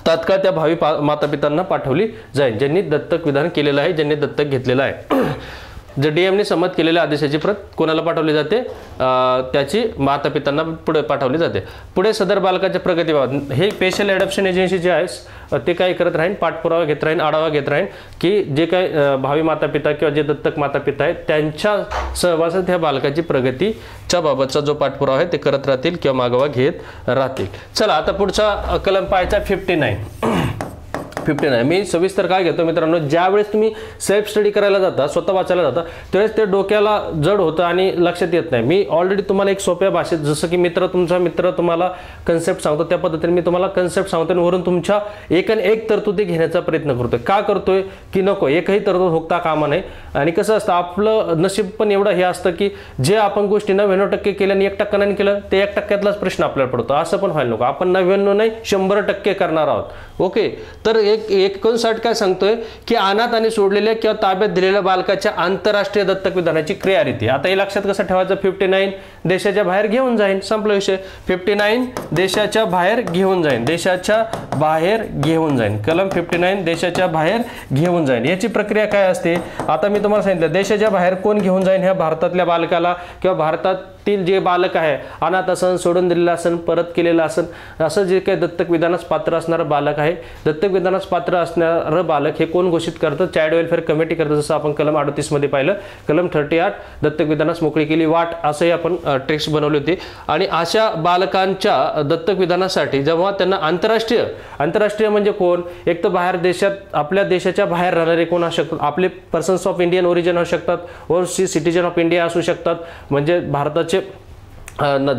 तात्काळ त्या भावी मातापितांना पाठवली जाईल ज्यांनी दत्तक विधान केलेलं आहे, ज्यांनी दत्तक घेतलेलं आहे. जर डीएमने संमत केलेल्या आदेशाची प्रत कोणाला पाठवली जाते? त्याची मातापितांना पुढे पाठवली जाते. पुढे सदर बालकाच्या प्रगतीबाबत हे स्पेशल अडॉप्शन एजन्सी जे आहे ते काय करत राहीन? पाठपुरावा घेत राहीन, आढावा घेत राहीन की जे काही भावी मातापिता किंवा जे दत्तक मातापिता आहेत त्यांच्या सहवासात ह्या बालकाची प्रगतीच्या बाबतचा जो पाठपुरावा आहे ते करत राहतील किंवा मागोवा घेत राहतील. चला आता पुढचा कलम पाहायचा 59. मी सविस्तर काय घेतो मित्रांनो, ज्यावेळेस तुम्ही सेल्फ स्टडी करायला जाता, स्वतः वाचायला जाता, त्यावेळेस ते डोक्याला जड होतं आणि लक्षात येत नाही. मी ऑलरेडी तुम्हाला एक सोप्या भाषेत, जसं की तुमचा मित्र तुम्हाला कन्सेप्ट सांगतो त्या पद्धतीने मी तुम्हाला कन्सेप्ट सांगतो आणि वरून तुमच्या एक तरतुदी घेण्याचा प्रयत्न करतोय. का करतोय की नको एकही तरतूद होता कामा नये. आणि कसं असतं आपलं नशीब पण एवढं हे असतं की जे आपण गोष्टी 99% केल्या आणि 1% नाही केलं ते 1%तलाच प्रश्न आपल्याला पडतो. असं पण व्हायला नको. आपण 99 नाही 100% करणार आहोत. ओके, तर 59 काय सांगतोय की अनाथ आणि सोडलेल्या किंवा ताब्यात दिलेल्या बालकाच्या आंतरराष्ट्रीय दत्तक विधानाची क्रियारीती. आता हे लक्षात कसं ठेवायचं? 59 देशाच्या बाहेर घेऊन जाईन, संपला विषय. 59 देशाच्या बाहेर घेऊन जाईन, देशाच्या बाहेर घेऊन जाईन. कलम 59 देशाच्या बाहेर घेऊन जाईन. याची प्रक्रिया काय असते? आता मी तुम्हाला सांगितलं देशाच्या बाहेर कोण घेऊन जाईन? ह्या भारतातल्या बालकाला किंवा भारतातील जे बालक आहे, अनाथ असन, सोडून दिलेलं असन, परत केलेलं असन, असं जे काही दत्तक विधानास पात्र असणारं बालक आहे, दत्तक विधानास पात्र असणारं बालक हे कोण घोषित करतं? चाइल्ड वेलफेअर कमिटी करतं. जसं आपण कलम 38 मध्ये पाहिलं. कलम 38 दत्तक विधानास मोकळी केली वाट असंही आपण टेक्स्ट बनवली होती. आणि अशा बालकांच्या दत्तक विधानासाठी जेव्हा त्यांना आंतरराष्ट्रीय म्हणजे कोण? एक तर बाहेर देशात, आपल्या देशाच्या बाहेर राहणारे कोण असू शकतात? आपले पर्सन्स ऑफ इंडियन ओरिजिन असू शकतात, ओव्हरसीज सिटीजन ऑफ इंडिया असू शकतात, म्हणजे भारताचे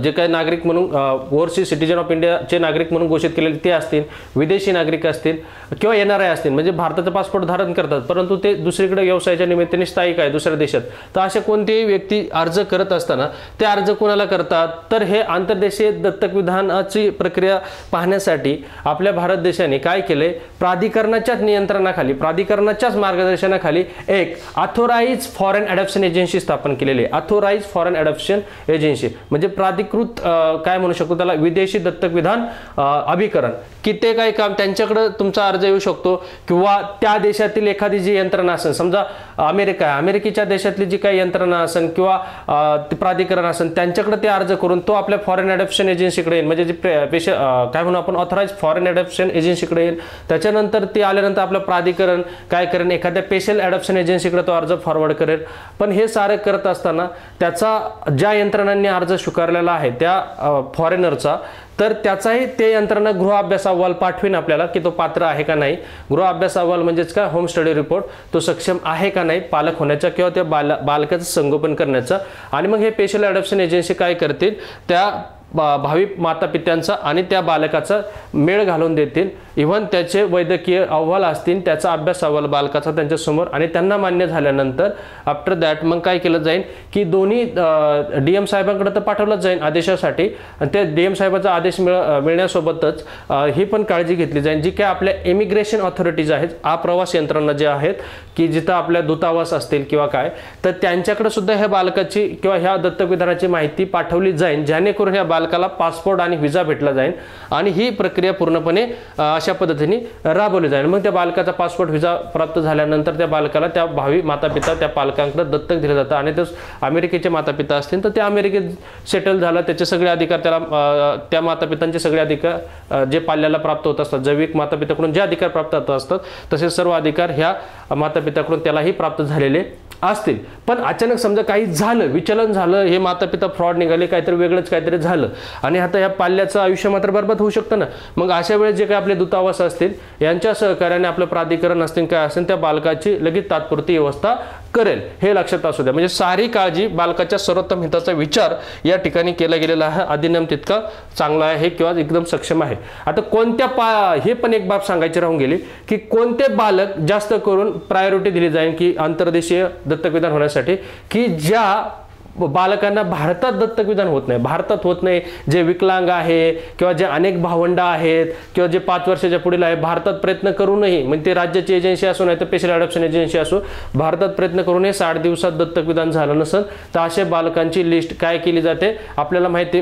जे काही नागरिक म्हणून ओव्हरसीज सिटीजन ऑफ इंडियाचे नागरिक म्हणून घोषित केलेले ते असतील, विदेशी नागरिक असतील किंवा NRI असतील, म्हणजे भारताचा पासपोर्ट धारण करतात परंतु ते दुसरीकडे व्यवसायाच्या निमित्ताने स्थायिक आहे दुसऱ्या देशात. तर अशा कोणतीही व्यक्ती अर्ज करत असताना ते अर्ज कोणाला करतात? तर हे आंतरदेशीय दत्तक विधानाची प्रक्रिया पाहण्यासाठी आपल्या भारत देशाने काय केले? प्राधिकरणाच्याच नियंत्रणाखाली, प्राधिकरणाच्याच मार्गदर्शनाखाली एक ऑथोराइज फॉरेन अडॉप्शन एजन्सी स्थापन केलेली आहे. ऑथोराइज फॉरेन अडॉप्शन एजन्सी म्हणजे प्राधिकृत काय म्हणू शकतो त्याला? विदेशी दत्तक विधान अभिकरण. की ते काही काम त्यांच्याकडे तुमचा अर्ज येऊ शकतो किंवा त्या देशातील एखादी जी यंत्रणा असेल, समजा अमेरिका आहे, अमेरिकेच्या देशातली जी काही यंत्रणा असेल किंवा प्राधिकरण असेल त्यांच्याकडे ते अर्ज करून तो आपल्या फॉरेन अडॉप्शन एजन्सीकडे येईल, म्हणजे जे काय म्हणू आपण ऑथराइज फॉरेन अडॉप्शन एजन्सीकडे येईल. त्याच्यानंतर ते आल्यानंतर आपलं प्राधिकरण काय करेल? एखाद्या स्पेशल अडॉप्शन एजन्सीकडे तो अर्ज फॉरवर्ड करेल. पण हे सारे करत असताना त्याचा ज्या यंत्रणांनी अर्ज स्वीकारलेला आहे त्या फॉरेनरचा, तर त्याचाही ते यंत्रणा गृह अभ्यास अहवाल पाठवीन आपल्याला की तो पात्र आहे का नाही. गृह अभ्यास अहवाल म्हणजेच काय? Home study report. तो सक्षम आहे का नाही पालक होण्याचा किंवा त्या बालकाचं संगोपन करण्याचा. आणि मग हे स्पेशल अडॉप्शन एजन्सी काय करतील? त्या भावी मातापित्यांचा आणि त्या बालकाचा मेळ घालून देतील. इव्हन त्याचे वैद्यकीय अहवाल असतील, त्याचा अभ्यास अहवाल बालकाचा त्यांच्यासमोर, आणि त्यांना मान्य झाल्यानंतर आफ्टर दॅट मग काय केलं जाईल की दोन्ही डीएम साहेबांकडे तर पाठवलंच जाईल आदेशासाठी. आणि त्या डीएम साहेबाचा आदेश मिळण्यासोबतच ही पण काळजी घेतली जाईल जी काय आपल्या इमिग्रेशन ऑथॉरिटीज आहेत, प्रवास यंत्रणा जे आहेत की जिथं आपल्या दूतावास असतील किंवा काय, तर त्यांच्याकडे सुद्धा ह्या बालकाची किंवा ह्या दत्तक विधानाची माहिती पाठवली जाईल जेणेकरून ह्या बालकाला पासपोर्ट आणि व्हिसा भेटला जाईल. आणि ही प्रक्रिया पूर्णपणे अशा पद्धतीने राबवली जाईल. मग त्या बालकाचा पासपोर्ट व्हिसा प्राप्त झाल्यानंतर त्या बालकाला त्या भावी मातापिता त्या पालकांकडे दत्तक दिलं जातं. आणि ते अमेरिकेचे मातापिता असतील तर ते अमेरिकेत सेटल झालं, त्याचे सगळे अधिकार त्याला, त्या मातापितांचे सगळे अधिकार जे पाल्याला प्राप्त होत असतात, जैविक मातापिताकडून जे अधिकार प्राप्त होत असतात तसे सर्व अधिकार ह्या मातापिताकडून त्यालाही प्राप्त झालेले असतील, पण अचानक समजा काही झालं, विचलन झालं, हे माता पिता फ्रॉड निघाले, काहीतरी वेगळंच काहीतरी झालं आणि आता या पाल्याचं आयुष्य मात्र बरबाद होऊ शकतं ना. मग अशा वेळेस जे काही आपले दूतावास असतील यांच्या सहकार्याने आपलं प्राधिकरण असतील काय असेल त्या बालकाची लगेच तात्पुरती व्यवस्था करेल, हे लक्षात असू द्या. म्हणजे सारी काळजी बालकाच्या सर्वोत्तम हिताचा विचार या ठिकाणी केला गेलेला आहे. अधिनियम तितका चांगला आहे किंवा एकदम सक्षम आहे. आता कोणत्या हे पण एक बाब सांगायची राहून गेली की कोणते बालक जास्त करून प्रायोरिटी दिली जाईल की आंतरदेशीय दत्तक विधान होण्यासाठी, की ज्या बालकांना भारतात दत्तक विधान होत नाही, भारतात होत नाही, जे विकलांग आहे किंवा जे अनेक भावंड आहेत किंवा जे 5 वर्षाच्या पुढील आहे, भारतात प्रयत्न करूनही, म्हणजे ते राज्याची एजन्सी असो नाही तर स्पेशल अडॉप्शन एजन्सी असो, भारतात प्रयत्न करूनही 60 दिवसात दत्तक विधान झालं नसेल तर अशा बालकांची लिस्ट काय केली जाते आपल्याला माहिती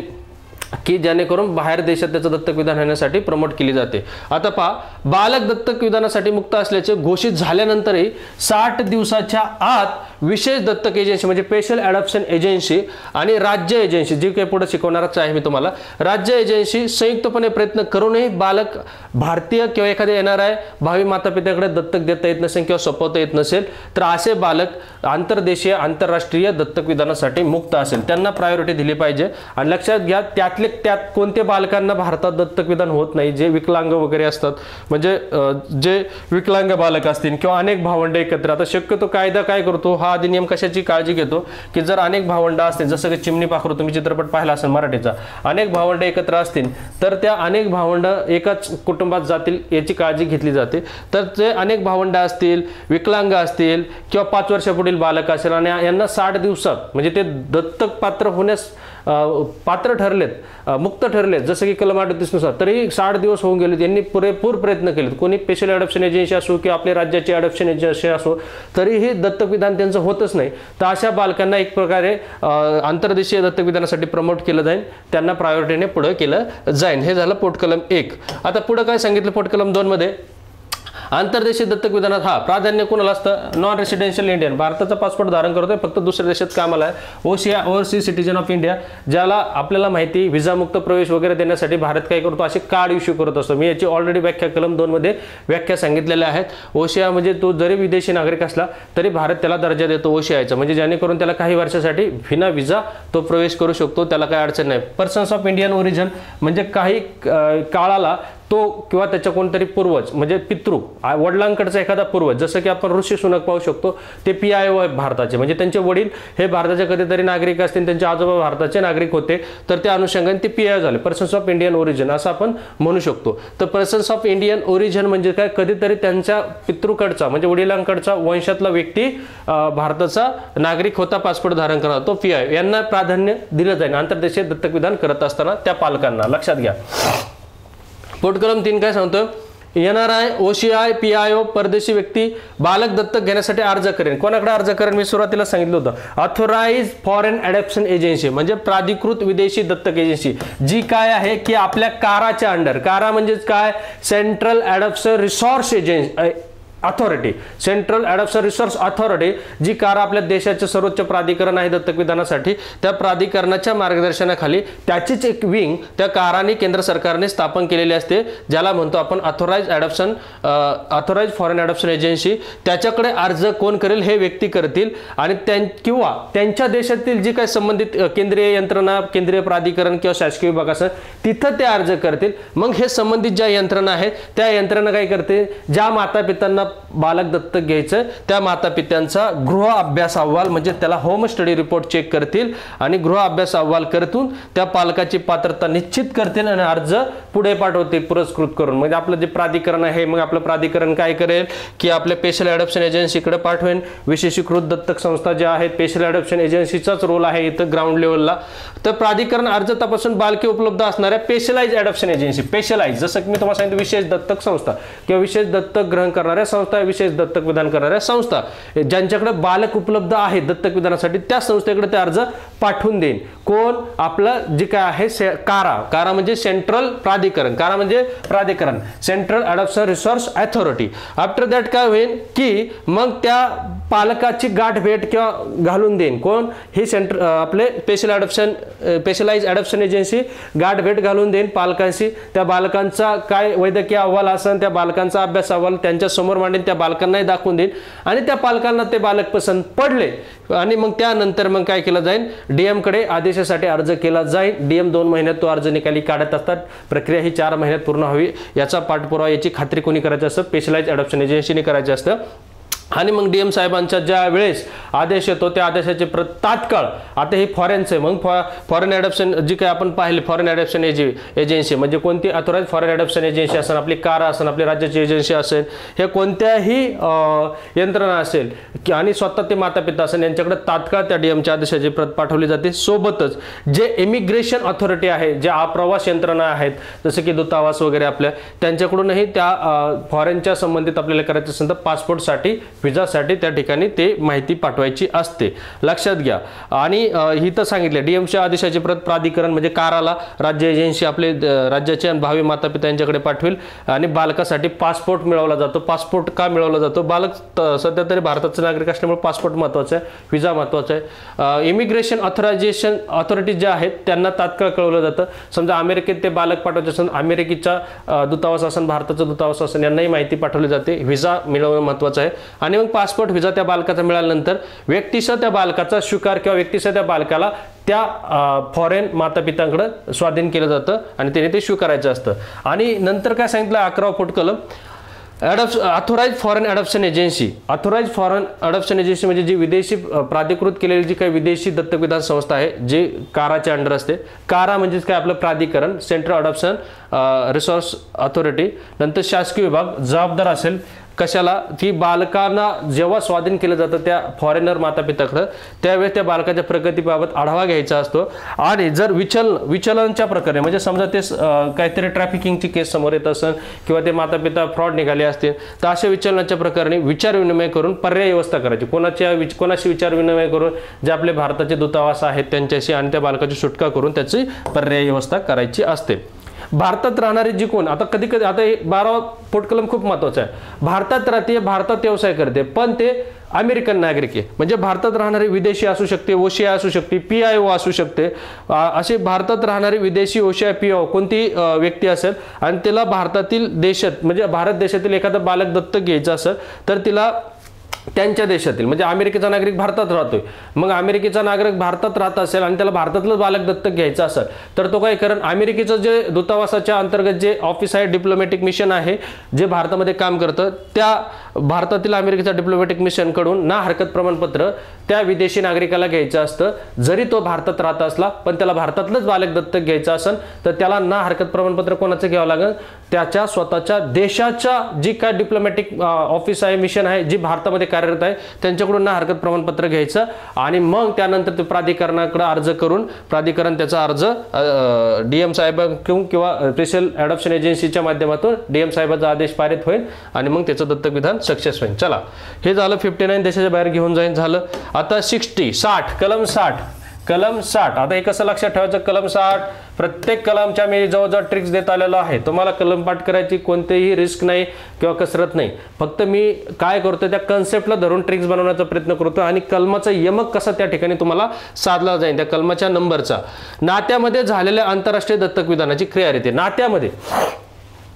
की जेणेकरून बाहेर देशात त्याचं दत्तक विधान होण्यासाठी प्रमोट केली जाते. आता पहा, बालक दत्तक विधानासाठी मुक्त असल्याचे घोषित झाल्यानंतरही 60 दिवसाच्या आत विशेष दत्तक एजन्सी म्हणजे स्पेशल अडॉप्शन एजन्सी आणि राज्य एजन्सी, जी काही पुढे शिकवणारच आहे मी तुम्हाला, राज्य एजन्सी संयुक्तपणे प्रयत्न करूनही बालक भारतीय किंवा एखाद्या NRI भावी माता पित्याकडे दत्तक देता येत नसेल किंवा सोपवता येत नसेल तर असे बालक आंतरदेशीय आंतरराष्ट्रीय दत्तक विधानासाठी मुक्त असेल, त्यांना प्रायोरिटी दिली पाहिजे. आणि लक्षात घ्या, त्यात कोणत्या बालकांना भारतात दत्तक विधान होत नाही, जे विकलांग वगैरे असतात, म्हणजे जे विकलांग बालक असतील किंवा अनेक भावंड एकत्र. आता शक्यतो कायदा काय करतो, हा अधिनियम कशाची काळजी घेतो की जर अनेक भावंड असतील, जसं की चिमणी पाखरू तुम्ही चित्रपट पाहिला असेल मराठीचा, अनेक भावंड एकत्र असतील तर त्या अनेक भावंड एकाच कुटुंबात जातील याची काळजी घेतली जाते. तर ते अनेक भावंड असतील, विकलांग असतील किंवा 5 वर्षापुढील बालक असेल आणि यांना 60 दिवसात म्हणजे ते दत्तक पात्र होण्यास पात्र ठरलेत, मुक्त ठरलेत, जसं की कलम 38 नुसार, तरी 60 दिवस होऊन गेले, त्यांनी पुरेपूर प्रयत्न केलेत, कोणी स्पेशल अडॉप्शन एजन्सी असो किंवा आपल्या राज्याची अडॉप्शन एजन्सी असो, तरीही दत्तक विधान त्यांचं होतच नाही. तर अशा बालकांना एक प्रकारे आंतरदेशीय दत्तक विधानासाठी प्रमोट केलं जाईल, त्यांना प्रायोरिटीने पुढे केलं जाईल. हे झालं पोटकलम 1. आता पुढे काय सांगितलं पोटकलम 2 मध्ये, आंतरदेशीय दत्तक विधानात प्राधान्य कोणाला असतं, नॉन रेसिडेन्शियल इंडियन, भारताचा पासपोर्ट धारण करतोय फक्त दुसऱ्या देशात कामाला आहे, ओव्हरसीज सिटीजन ऑफ इंडिया, ज्याला आपल्याला माहिती व्हिसामुक्त प्रवेश वगैरे देण्यासाठी भारत काय करतो, असे कार्ड इश्यू करत असतो. मी याची ऑलरेडी व्याख्या कलम 2 मध्ये व्याख्या सांगितलेल्या आहेत. ओशिया म्हणजे तो जरी विदेशी नागरिक असला तरी भारत त्याला दर्जा देतो ओशियाचा, म्हणजे जेणेकरून त्याला काही वर्षासाठी विना व्हिसा तो प्रवेश करू शकतो, त्याला काही अडचण नाही. पर्सन्स ऑफ इंडियन ओरिजिन म्हणजे काही काळाला तो किंवा त्याच्या कोणतरी पूर्वज म्हणजे पितृ वडिलांकडचा एखादा पूर्वज, जसं की आपण ऋषी सुनक पाहू शकतो, ते PIO आहे भारताचे, म्हणजे त्यांचे वडील हे भारताचे कधीतरी नागरिक असतील, त्यांचे आजोबा भारताचे नागरिक होते, तर त्या अनुषंगाने ते PIO झाले, पर्सन्स ऑफ इंडियन ओरिजिन असं आपण म्हणू शकतो. तर पर्सन्स ऑफ इंडियन ओरिजिन म्हणजे काय, कधीतरी त्यांच्या पितृकडचा म्हणजे वडिलांकडचा वंशातला व्यक्ती भारताचा नागरिक होता, पासपोर्ट धारण करणार, तो PIO, यांना प्राधान्य दिलं जाईल आंतरदेशीय दत्तक विधान करत असताना त्या पालकांना. लक्षात घ्या. पोटकलम 3 काय सांगतो, NRI, OCI, PIO परदेशी व्यक्ती बालक दत्तक घेण्यासाठी अर्ज करेन. कोणाकडे अर्ज करेन, मी सुरुवातीला सांगितलं होतं, ऑथोराइज फॉरेन अडॉप्शन एजन्सी म्हणजे प्राधिकृत विदेशी दत्तक एजन्सी, जी काय आहे की आपल्या काराच्या अंडर, कारा म्हणजे काय, central adoption resource agency authority, central adoption resource authority, जी कारा आपल्या देशाचे सर्वोच्च प्राधिकरण आहे दत्तक विधानासाठी, त्या प्राधिकरणाच्या मार्गदर्शनाखाली त्याचीच एक विंग त्या काराने केंद्र सरकारने स्थापन केलेली असते, ज्याला म्हणतो आपण ऑथोराइज फॉरेन अडॉप्शन एजन्सी. त्याच्याकडे अर्ज कोण करेल, हे व्यक्ती करतील आणि किंवा त्यांच्या देशातील जी काही संबंधित केंद्रीय यंत्रणा, केंद्रीय प्राधिकरण किंवा शासकीय विभाग असेल तिथं ते अर्ज करतील. मग हे संबंधित ज्या यंत्रणा आहेत त्या यंत्रणा काय करते, ज्या माता पित्यांना बालक दत्तक घ्यायचं त्या माता पित्यांचा गृह अभ्यास अहवाल म्हणजे त्याला होम स्टडी रिपोर्ट चेक करतील आणि गृह अभ्यास अहवाल करतून त्या पालकाची पात्रता निश्चित करतील आणि अर्ज पुढे पाठवतील पुरस्कृत करून. म्हणजे आपलं जे प्राधिकरण आहे, मग आपलं प्राधिकरण काय करेल की आपल्या स्पेशल अडॉप्शन एजन्सीकडे पाठवेल. विशेषीकृत दत्तक संस्था ज्या आहेत, स्पेशल अडॉप्शन एजन्सीचाच रोल आहे इथं ग्राउंड लेवलला. तर प्राधिकरण अर्ज तपासून बालके उपलब्ध असणाऱ्या स्पेशलाइज अडॉप्शन एजन्सी, स्पेशलाइज जसं की मी तुम्हाला सांगितलं विशेष दत्तक संस्था किंवा विशेष दत्तक ग्रहण करणाऱ्या संस्था, विशेष दत्तक विधान करणाऱ्या संस्था, ज्यांच्याकडे बालक उपलब्ध आहे दत्तक विधानासाठी, त्या संस्थेकडे ते अर्ज पाठवून देईन. कोण, आपलं जे काय आहे कारा म्हणजे सेंट्रल प्राधिकरण, कारा म्हणजे प्राधिकरण, central adoption resource authority. After that काय होईल की मग त्या पालकाची गाठ भेट किंवा घालून देईन. कोण, हे आपले स्पेशलाइज अडॉप्शन एजन्सी गाठ भेट घालून देईन पालकांशी. त्या बालकांचा काय वैद्यकीय अहवाल असेल, त्या बालकांचा अभ्यास अहवाल त्यांच्या समोर मांडेन, त्या बालकांनाही दाखवून देईन आणि त्या पालकांना ते बालक पसंत पडले आणि मग त्यानंतर मग काय केलं जाईल, DM कडे आदेशासाठी अर्ज केला जाईल. DM 2 महिन्यात तो अर्ज निकाली काढत असतात. प्रक्रिया ही 4 महिन्यात पूर्ण हवी. याचा पाठपुरावा, याची खात्री कोणी करायची असतं, स्पेशलाइज्ड अडॉप्शन एजन्सीने करायचं असतं. आणि मग DM साहेबांचा ज्या वेळेस आदेश येतो त्या आदेशाचे प्रत तात्काळ, आता हे फॉरेनचे मग फॉरेन अडॉप्शन जी काही आपण पाहिले, फॉरेन अडॉप्शन एजन्सी म्हणजे कोणती अथॉराइज फॉरेन अडॉप्शन एजन्सी असेल, आपली कारा असेल, आपली राज्याची एजन्सी असेल, हे कोणत्याही यंत्रणा असेल आणि स्वतः ते माता पिता असेल, यांच्याकडे तात्काळ त्या DMच्या आदेशाची प्रत पाठवली जाते. सोबतच जे इमिग्रेशन ऑथॉरिटी आहे, ज्या आप्रवास यंत्रणा आहेत जसं की दूतावास वगैरे आपल्या, त्यांच्याकडूनही त्या फॉरेनच्या संबंधित आपल्याला करायचं असेल तर पासपोर्टसाठी, विजासाठी त्या ठिकाणी ते माहिती पाठवायची असते, लक्षात घ्या. आणि ही तर सांगितले DMच्या आदेशाची प्रत प्राधिकरण म्हणजे काराला, राज्य एजन्सी आपले राज्याचे आणि भावी माता पिता यांच्याकडे पाठवेल. आणि बालकासाठी पासपोर्ट मिळवला जातो. पासपोर्ट का मिळवला जातो, बालक सध्या तरी भारताचे नागरिक असल्यामुळे पासपोर्ट महत्त्वाचा आहे, विजा महत्त्वाचा आहे. इमिग्रेशन ऑथरायझेशन ऑथॉरिटी ज्या आहेत त्यांना तात्काळ कळवलं जातं. समजा अमेरिकेत ते बालक पाठवायचे असेल, अमेरिकेचा दूतावास असेल, भारताचा दूतावास असेल, यांनाही माहिती पाठवली जाते. व्हिजा मिळवणं महत्त्वाचं आहे. आणि मग पासपोर्ट, व्हिजा त्या बालकाचा मिळाल्यानंतर व्यक्तिशः त्या बालकाचा स्वीकार किंवा व्यक्तिशः त्या बालकाला त्या फॉरेन माता पितांकडे स्वाधीन केलं जातं आणि त्याने ते स्वीकारायचं असतं. आणि नंतर काय सांगितलं 11 फूट कलम, authorise foreign adoption agency. Authorise foreign adoption agency म्हणजे जी विदेशी प्राधिकृत केलेली जी काही विदेशी दत्तक विधान संस्था आहे, जे काराच्या अंडर असते. कारा म्हणजेच काय आपलं प्राधिकरण, सेंट्रल अडॉप्शन रिसोर्स अथॉरिटी. नंतर शासकीय विभाग जबाबदार असेल कशाला, की बालकांना जेव्हा स्वाधीन केलं जातं त्या फॉरेनर माता पिताकडं, त्यावेळेस त्या बालकाच्या प्रगतीबाबत आढावा घ्यायचा असतो. आणि जर विचलनच्या प्रकारे म्हणजे समजा ते काहीतरी ट्रॅफिकिंगची केस समोर येत असेल किंवा ते माता पिता फ्रॉड निघाले असतील, तर अशा विचलनाच्या प्रकरणी विचारविनिमय करून पर्याय व्यवस्था करायची. कोणाशी विचारविनिमय करून, जे आपले भारताचे दूतावास आहेत त्यांच्याशी, आणि त्या बालकाची सुटका करून त्याची पर्याय व्यवस्था करायची असते. भारतात राहणारी जी कोण, आता कधी कधी आता 12 फूट कलम खूप महत्त्वाचा आहे. भारतात राहते, भारतात व्यवसाय करते, पण ते अमेरिकन नागरिक आहे, म्हणजे भारतात राहणारी विदेशी असू शकते, ओशिया असू शकते, PIO असू शकते. असे भारतात राहणारी विदेशी ओशिया PIO कोणती व्यक्ती असेल आणि तिला भारतातील देशात म्हणजे भारत देशातील एखादा बालक दत्तक घ्यायचं असेल तर तिला त्यांच्या देशातील म्हणजे अमेरिकेचा नागरिक भारतात राहतोय, मग अमेरिकेचा नागरिक भारतात राहत असेल आणि त्याला भारतातलं बालक दत्तक घ्यायचं असेल तर तो काय करेल, अमेरिकेचं जे दूतावासाच्या अंतर्गत जे ऑफिस आहे, डिप्लोमॅटिक मिशन आहे, जे भारतामध्ये काम करतं, त्या भारतातील अमेरिकेच्या डिप्लोमॅटिक मिशनकडून ना हरकत प्रमाणपत्र त्या विदेशी नागरिकाला घ्यायचं असतं. जरी तो भारतात राहत असला पण त्याला भारतातलंच बालक दत्तक घ्यायचं असेल तर त्याला ना हरकत प्रमाणपत्र कोणाचं घ्यावं लागेल, त्याच्या स्वतःच्या देशाच्या जी काय डिप्लोमॅटिक ऑफिस आहे, मिशन आहे, जी भारतामध्ये कार्यरत आहे, त्यांच्याकडून ना हरकत प्रमाणपत्र घ्यायचं आणि मग त्यानंतर ते प्राधिकरणाकडे अर्ज करून प्राधिकरण त्याचा अर्ज DM साहेबांकडून किंवा स्पेशल अडॉप्शन एजन्सीच्या माध्यमातून DM साहेबांचा आदेश पारित होईल आणि मग त्याचं दत्तक विधान सक्सेस होईल. चला, हे झालं 59 देशाच्या बाहेर घेऊन जाईल झालं. आता 60 कलम 60. आता हे कसं लक्षात ठेवायचं, कलम 60 प्रत्येक कलमच्या मी जवळजवळ ट्रिक्स देत आलेलो आहे. तुम्हाला कलम पाठ करायची कोणतेही रिस्क नाही किंवा कसरत नाही. फक्त मी काय करतो त्या कन्सेप्टला धरून ट्रिक्स बनवण्याचा प्रयत्न करतो आणि कलमाचा यमक कसा त्या ठिकाणी तुम्हाला साधला जाईल, त्या कलमाच्या नंबरचा. नात्यामध्ये झालेल्या आंतरराष्ट्रीय दत्तक विधानाची क्रियारीती नात्यामध्ये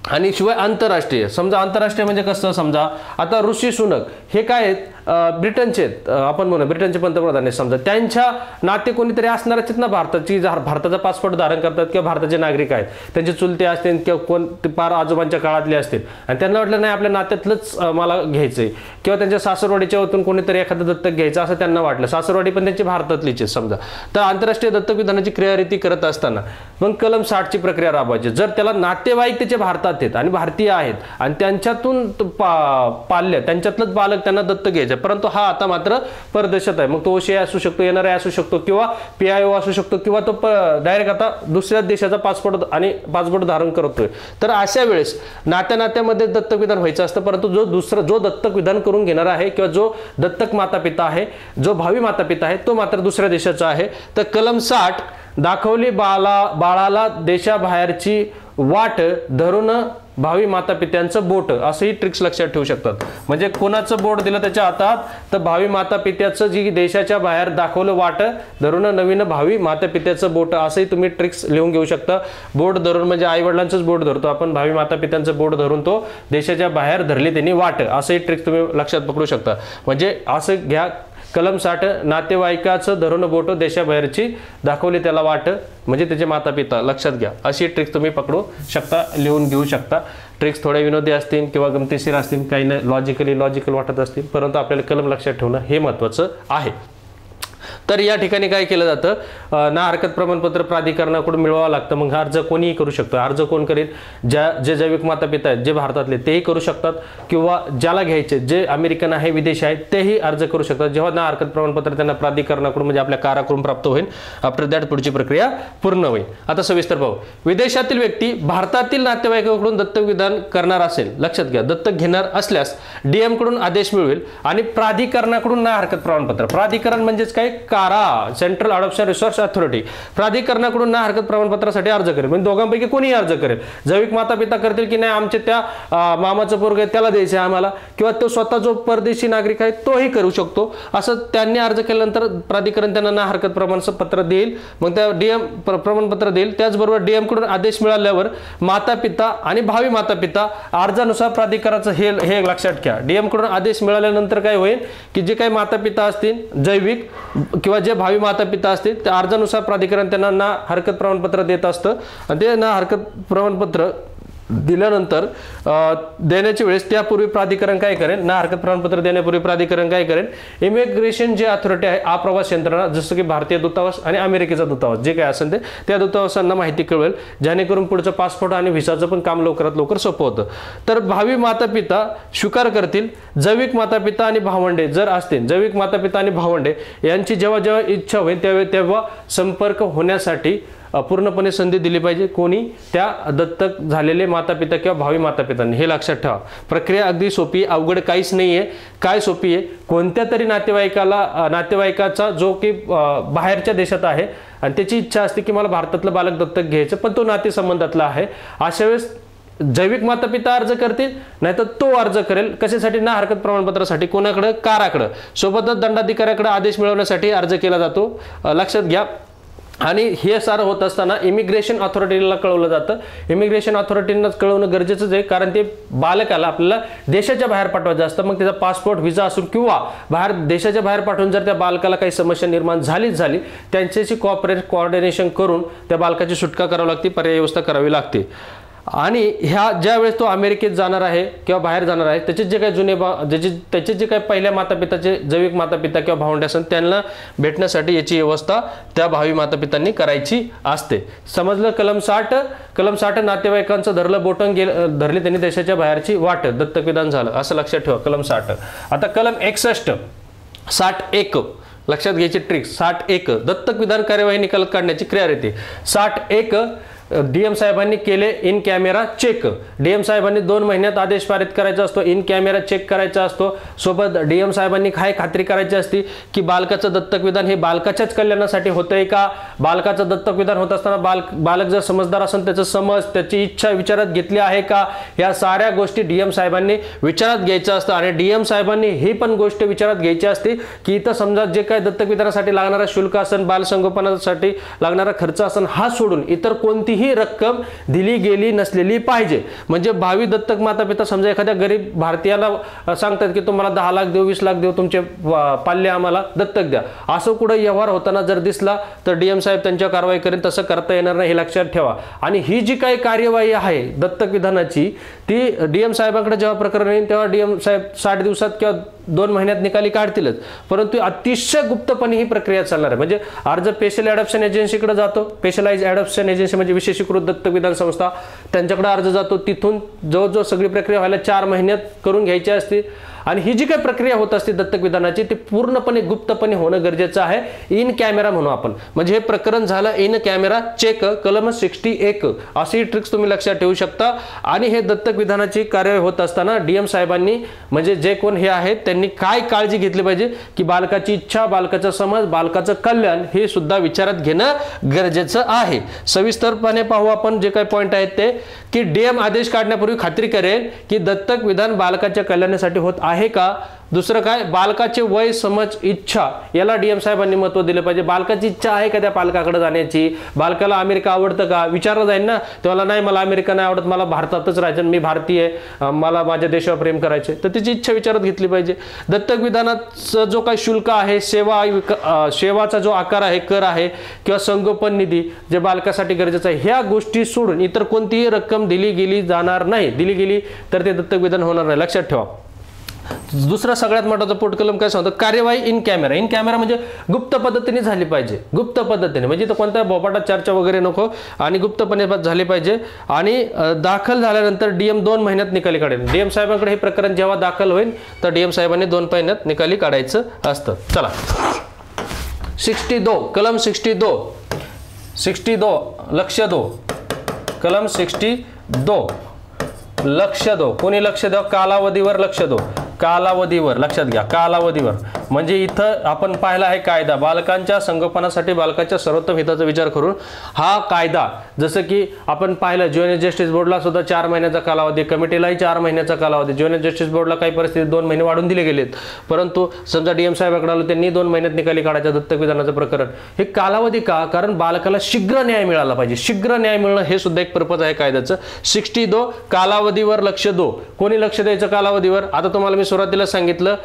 आणि शिवाय आंतरराष्ट्रीय. समजा आंतरराष्ट्रीय म्हणजे कसं, समजा आता ऋषी सुनक हे काय आहेत, ब्रिटनचे आपण म्हणू ब्रिटनचे पंतप्रधान आहेत, समजा त्यांच्या नाते कोणीतरी असणारच आहेत ना भारताची, भारताचा पासपोर्ट धारण करतात किंवा भारताचे नागरिक आहेत, त्यांचे चुलते असतील किंवा कोण पार आजोबांच्या काळातले असतील आणि त्यांना वाटलं नाही आपल्या नात्यातलंच मला घ्यायचंय किंवा त्यांच्या सासरवाडीच्या वतून कोणीतरी एखादं दत्तक घ्यायचं असं त्यांना वाटलं, सासरवाडी पण त्यांची भारतातलीच समजा, तर आंतरराष्ट्रीय दत्तक विधानाची क्रियारीती करत असताना मग कलम 60 ची प्रक्रिया राबवायची. जर त्याला नातेवाईक त्याचे भारतात आहेत आणि भारतीय आहेत आणि त्यांच्यातून पाल्य त्यांच्यातलंच बालक त्यांना दत्तक घ्यायचं, परंतु हा आता मात्र परदेशात आहे, मग तो ओशिया असू शकतो, NRI असू शकतो किंवा PIO असू शकतो किंवा तो डायरेक्ट आता दुसऱ्या देशाचा पासपोर्ट धारण करतोय, तर अशा वेळेस नात्यामध्ये दत्तक विधान व्हायचं असतं. परंतु जो दत्तक विधान करून घेणार आहे किंवा जो दत्तक माता पिता आहे, जो भावी माता पिता आहे, तो मात्र दुसऱ्या देशाचा आहे. तर कलम 60 दाखवली बाळाला देशाबाहेरची वाट धरून भावी माता पित्यांचं बोट, असंही ट्रिक्स लक्षात ठेवू शकतात. म्हणजे कोणाचं बोट दिलं त्याच्या हातात, तर भावी माता पित्याचं जी देशाच्या बाहेर दाखवलं वाट धरून नवीन भावी माता पित्याचं बोट, असंही तुम्ही ट्रिक्स लिहून घेऊ शकता. बोट धरून म्हणजे आई वडिलांचंच बोट धरतो आपण, भावी माता पित्यांचं बोट धरून तो देशाच्या बाहेर धरली त्यांनी वाट, असंही ट्रिक्स तुम्ही लक्षात पकडू शकता. म्हणजे असं घ्या, कलम 60 नातेवाईकाचं धरून बोट देशाबाहेरची दाखवली त्याला वाट, म्हणजे त्याचे माता पिता, लक्षात घ्या. अशी ट्रिक्स तुम्ही पकडू शकता, लिहून घेऊ शकता. ट्रिक्स थोड्या विनोदी असतील किंवा गमतीशीर असतील, काही नाही लॉजिकल वाटत असतील, परंतु आपल्याला कलम लक्षात ठेवणं हे महत्त्वाचं आहे. तर या ठिकाणी काय केलं जातं, ना हरकत प्रमाणपत्र प्राधिकरणाकडून मिळवावं लागतं. मग अर्ज कोणीही करू शकतो. अर्ज कोण करेल, जे जैविक माता पिता आहेत जे भारतातले तेही करू शकतात, किंवा ज्याला घ्यायचे जे अमेरिकन आहे विदेशी आहेत तेही अर्ज करू शकतात. जेव्हा ना हरकत प्रमाणपत्र त्यांना प्राधिकरणाकडून म्हणजे आपल्या काराकडून प्राप्त होईल, आफ्टर दॅट पुढची प्रक्रिया पूर्ण होईल. आता सविस्तर पाहू. विदेशातील व्यक्ती भारतातील नातेवाईकाकडून दत्तक विधान करणार असेल, लक्षात घ्या, दत्तक घेणार असल्यास डीएम कडून आदेश मिळवेल आणि प्राधिकरणाकडून ना हरकत प्रमाणपत्र, प्राधिकरण म्हणजेच काय, कारा, सेंट्रल अडॉप्शन रिसोर्स अथॉरिटी, प्राधिकरणाकडून ना हरकत प्रमाणपत्रासाठी अर्ज करेल. म्हणजे दोघांपैकी कोणीही अर्ज करेल. जैविक माता पिता करतील की नाही आमचे त्या मामाचं पोरग आहे त्याला द्यायचं आहे आम्हाला, किंवा तो स्वतः जो परदेशी नागरिक आहे तोही करू शकतो. असं त्यांनी अर्ज केल्यानंतर प्राधिकरण त्यांना ना हरकत प्रमाणपत्र देईल, मग त्या डीएम प्रमाणपत्र देईल. त्याचबरोबर डीएम कडून आदेश मिळाल्यावर माता पिता आणि भावी माता पिता अर्जानुसार प्राधिकरणाचं हे लक्षात घ्या. डीएम कडून आदेश मिळाल्यानंतर काय होईल की जे काही माता पिता असतील जैविक किंवा जे भावी माता पिता असतील त्या अर्जानुसार प्राधिकरण त्यांना ना हरकत प्रमाणपत्र देत असतं. आणि ते ना हरकत प्रमाणपत्र दिल्यानंतर देण्याच्या वेळेस त्यापूर्वी प्राधिकरण काय करेल, ना हरकत प्रमाणपत्र देण्यापूर्वी प्राधिकरण काय करेल, इमिग्रेशन जे अथॉरिटी आहे, आप्रवास यंत्रणा, जसं की भारतीय दूतावास आणि अमेरिकेचा दूतावास जे काय असेल त्या दूतावासांना माहिती कळवेल, जेणेकरून पुढचं पासपोर्ट आणि व्हिसाचं पण काम लवकरात लवकर सोपं होतं. तर भावी माता पिता स्वीकार करतील. जैविक माता पिता आणि भावंडे जर असतील, जैविक माता पिता आणि भावंडे यांची जेव्हा जेव्हा इच्छा होईल तेव्हा संपर्क होण्यासाठी पूर्णपणे संधी दिली पाहिजे. कोणी, त्या दत्तक झालेले माता पिता किंवा भावी माता पितांनी. हे लक्षात ठेवा. प्रक्रिया अगदी सोपी, अवघड काहीच नाहीये. काय सोपी आहे, कोणत्या तरी नातेवाईकाचा जो की बाहेरच्या देशात आहे आणि त्याची इच्छा असते की मला भारतातलं बालक दत्तक घ्यायचं, पण तो नातेसंबंधातला आहे, अशा वेळेस जैविक माता पिता अर्ज करतील, नाहीतर तो अर्ज करेल. कशासाठी, ना हरकत प्रमाणपत्रासाठी. कोणाकडे, काराकडे. सोबतच दंडाधिकाऱ्याकडे आदेश मिळवण्यासाठी अर्ज केला जातो, लक्षात घ्या. आणि हे सारं होत असताना इमिग्रेशन अथॉरिटीला कळवलं जातं. इमिग्रेशन अथॉरिटींना कळवणं गरजेचंच आहे, कारण ते बालकाला आपल्याला देशाच्या बाहेर पाठवायचं असतं. मग त्याचा पासपोर्ट, व्हिसा असून किंवा देशाच्या बाहेर पाठवून जर त्या बालकाला काही समस्या निर्माण झाली त्यांच्याशी कोऑर्डिनेशन करून त्या बालकाची सुटका करावी लागते, पर्यायी व्यवस्था करावी लागते. आणि ह्या ज्या वेळेस तो अमेरिकेत जाणार आहे किंवा बाहेर जाणार आहे, त्याचे जे काही त्याचे जे काही पहिल्या माता पिताचे जैविक माता पिता किंवा भावंडे असतात त्यांना भेटण्यासाठी याची व्यवस्था त्या भावी माता पितांनी करायची असते. समजलं. कलम 60 नातेवाईकांचं धरलं बोटं धरली त्यांनी देशाच्या बाहेरची वाट, दत्तक विधान झालं, असं लक्षात ठेवा. कलम 60. आता कलम 61 लक्षात घ्यायची ट्रिक्स. 61 दत्तक विधान कार्यवाही निकाल काढण्याची क्रियारीती. 61 डीएम साहेबांनी केले इन कॅमेरा चेक. डीएम साहेबांनी 2 महिन्यात आदेश पारित करायचा असतो, इन कॅमेरा चेक करायचा असतो. सोबत डीएम साहेबांनी काय खात्री करायची असते की बालकाचं दत्तक विधान हे बालकाच्याच कल्याणासाठी होतंय का. बालकाचं दत्तक विधान होत असताना बालक जर समजदार असेल, त्याचं समज, त्याची इच्छा विचारात घेतली आहे का, या साऱ्या गोष्टी डीएम साहेबांनी विचारात घ्यायचं असतं. आणि डीएम साहेबांनी ही पण गोष्ट विचारात घ्यायची असते की इथं समजा जे काही दत्तक विधानासाठी लागणारा शुल्क असेल, बालसंगोपनासाठी लागणारा खर्च असेल, हा सोडून इतर कोणतीही ही रक्कम दिली गेली नसलेली पाहिजे. म्हणजे भावी दत्तक माता पिता समजा एखाद्या गरीब भारतीयाला सांगतात की तुम्हाला 10 लाख देऊ, 20 लाख देऊ, तुमचे पाल्य आम्हाला दत्तक द्या, असं कुठं व्यवहार होताना जर दिसला तर डीएम साहेब त्यांच्या कारवाई करेल. तसं करता येणार नाही, हे लक्षात ठेवा. आणि ही जी काही कार्यवाही आहे दत्तक विधानाची, ती डीएम साहेबांकडे जेव्हा प्रकरण येईल तेव्हा डीएम साहेब 60 दिवसात किंवा 2 महिन्यात निकाली काढतीलच, परंतु अतिशय गुप्तपणे ही प्रक्रिया चालणार आहे. म्हणजे अर्ज स्पेशल ॲडॉप्शन एजन्सीकडे जातो. स्पेशलाइज ॲडॉप्शन एजन्सी म्हणजे विशेषीकृत दत्तक विधान संस्था, त्यांच्याकडे अर्ज जातो. तिथून जवळजवळ सगळी प्रक्रिया व्हायला 4 महिन्यात करून घ्यायची असते. आणि ही जी काही प्रक्रिया होत असते दत्तक विधानाची, ती पूर्णपणे गुप्तपणे होणं गरजेचं आहे. इन कॅमेरा म्हणू आपण. म्हणजे हे प्रकरण झालं इन कॅमेरा चेक. कलम 61 अशी ट्रिक्स तुम्ही लक्षात ठेवू शकता. आणि हे दत्तक विधानाची कार्यवाही होत असताना डीएम साहेबांनी म्हणजे जे कोण हे आहेत त्यांनी काय काळजी घेतली पाहिजे की बालकाची इच्छा, बालकाचा समज, बालकाचं कल्याण हे सुद्धा विचारात घेणं गरजेचं आहे. सविस्तरपणे पाहू आपण जे काही पॉईंट आहेत ते, की डीएम आदेश काढण्यापूर्वी खात्री करेल की दत्तक विधान बालकाच्या कल्याणासाठी होत आहे का. दुसरं काय, बालकाचे वय, समज, इच्छा याला डीएम साहेबांनी महत्त्व दिलं पाहिजे. बालकाची इच्छा आहे का त्या पालकाकडे जाण्याची, बालकाला अमेरिका आवडतं का, विचारलं जाईल ना तेव्हा, नाही मला अमेरिका नाही आवडत, मला भारतातच राहायचं, मी भारतीय आहे, मला माझ्या देशावर प्रेम करायचे, तर त्याची इच्छा विचारात घेतली पाहिजे. दत्तक विधानाचा जो काही शुल्क आहे, सेवाचा जो आकार आहे, कर आहे किंवा संगोपन निधी जे बालकासाठी गरजेचं आहे, ह्या गोष्टी सोडून इतर कोणतीही रक्कम दिली गेली जाणार नाही. दिली गेली तर ते दत्तक विधान होणार नाही, लक्षात ठेवा. दुसरा सगळ्यात महत्त्वाचा पोटकलम काय सांगतो, कार्यवाही इन कॅमेरा. इन कॅमेरा म्हणजे गुप्त पद्धतीने झाली पाहिजे, गुप्त पद्धतीने, म्हणजे तर कोणत्या बोपाटात चर्चा वगैरे नको आणि गुप्तपणे झाली पाहिजे. आणि दाखल झाल्यानंतर डीएम 2 महिन्यात निकाली काढेल. डीएम साहेबांकडे हे प्रकरण जेव्हा दाखल होईल तर डीएम साहेबांनी 2 महिन्यात निकाली काढायचं असतं. चला 62 कलम 62 लक्ष दो, कलम 62 लक्ष दो. कोणी लक्ष द्या, कालावधीवर लक्ष दो, कालावधीवर लक्षात घ्या, कालावधीवर. म्हणजे इथं आपण पाहिला आहे कायदा बालकांच्या संगोपनासाठी बालकाच्या सर्वोत्तम हिताचा विचार करून हा कायदा, जसं की आपण पाहिलं ज्युनियर जस्टिस बोर्डला सुद्धा 4 महिन्याचा कालावधी, कमिटीलाही 4 महिन्याचा कालावधी, ज्युनियर जस्टिस बोर्डला काही परिस्थितीत 2 महिने वाढून दिले गेलेत. परंतु समजा डीएम साहेबांकडे आलो, त्यांनी 2 महिन्यात निकाली काढायचं दत्तक विधानाचं प्रकरण. हे कालावधी का, कारण बालकाला शीघ्र न्याय मिळाला पाहिजे. शीघ्र न्याय मिळणं हे सुद्धा एक पर्पज आहे कायद्याचं. 62 कालावधीवर लक्ष दो. कोणी लक्ष द्यायचं कालावधीवर. आता तुम्हाला मी सुरुवातीला सांगितलं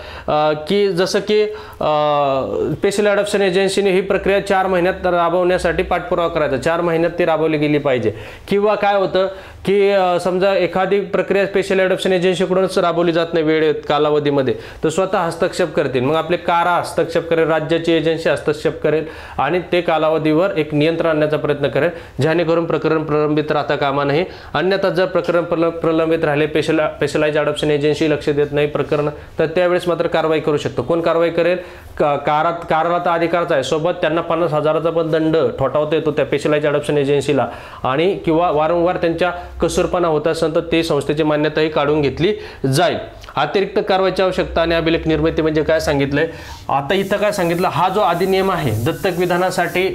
की जसं की स्पेशल अडॉप्शन एजन्सीने ही प्रक्रिया 4 महिन्यात राबवण्यासाठी पाठपुरावा करायचा, 4 महिन्यात ती राबवली गेली पाहिजे. किंवा काय होतं की समजा एखादी प्रक्रिया स्पेशल अडॉप्शन एजन्सीकडूनच राबवली जात नाही वेळेत कालावधीमध्ये, तर स्वतः हस्तक्षेप करतील. मग आपले कारा हस्तक्षेप करेल, राज्याची एजन्सी हस्तक्षेप करेल आणि ते कालावधीवर एक नियंत्रण आणण्याचा प्रयत्न करेल, जेणेकरून प्रकरण प्रलंबित राहता कामा नये. अन्यथा जर प्रकरण प्रलंबित राहिले, स्पेशलाइज अडॉप्शन एजन्सी लक्ष देत नाही प्रकरण, तर त्यावेळेस मात्र कारवाई करू शकतो. कोण कारवाई करेल, काराला तर अधिकारच आहे, सोबत त्यांना 50,000चा पण दंड ठोठावता येतो त्या स्पेशलाइज अडॉप्शन एजन्सीला. आणि किंवा वारंवार त्यांच्या कसूरपणा होत असेल तर ते संस्थेची मान्यताही काढून घेतली जाईल. अतिरिक्त कारवाईची आवश्यकता आणि अभिलेख निर्मिती म्हणजे काय सांगितलंय आता इथं, काय सांगितलं, हा जो अधिनियम आहे दत्तक विधानासाठी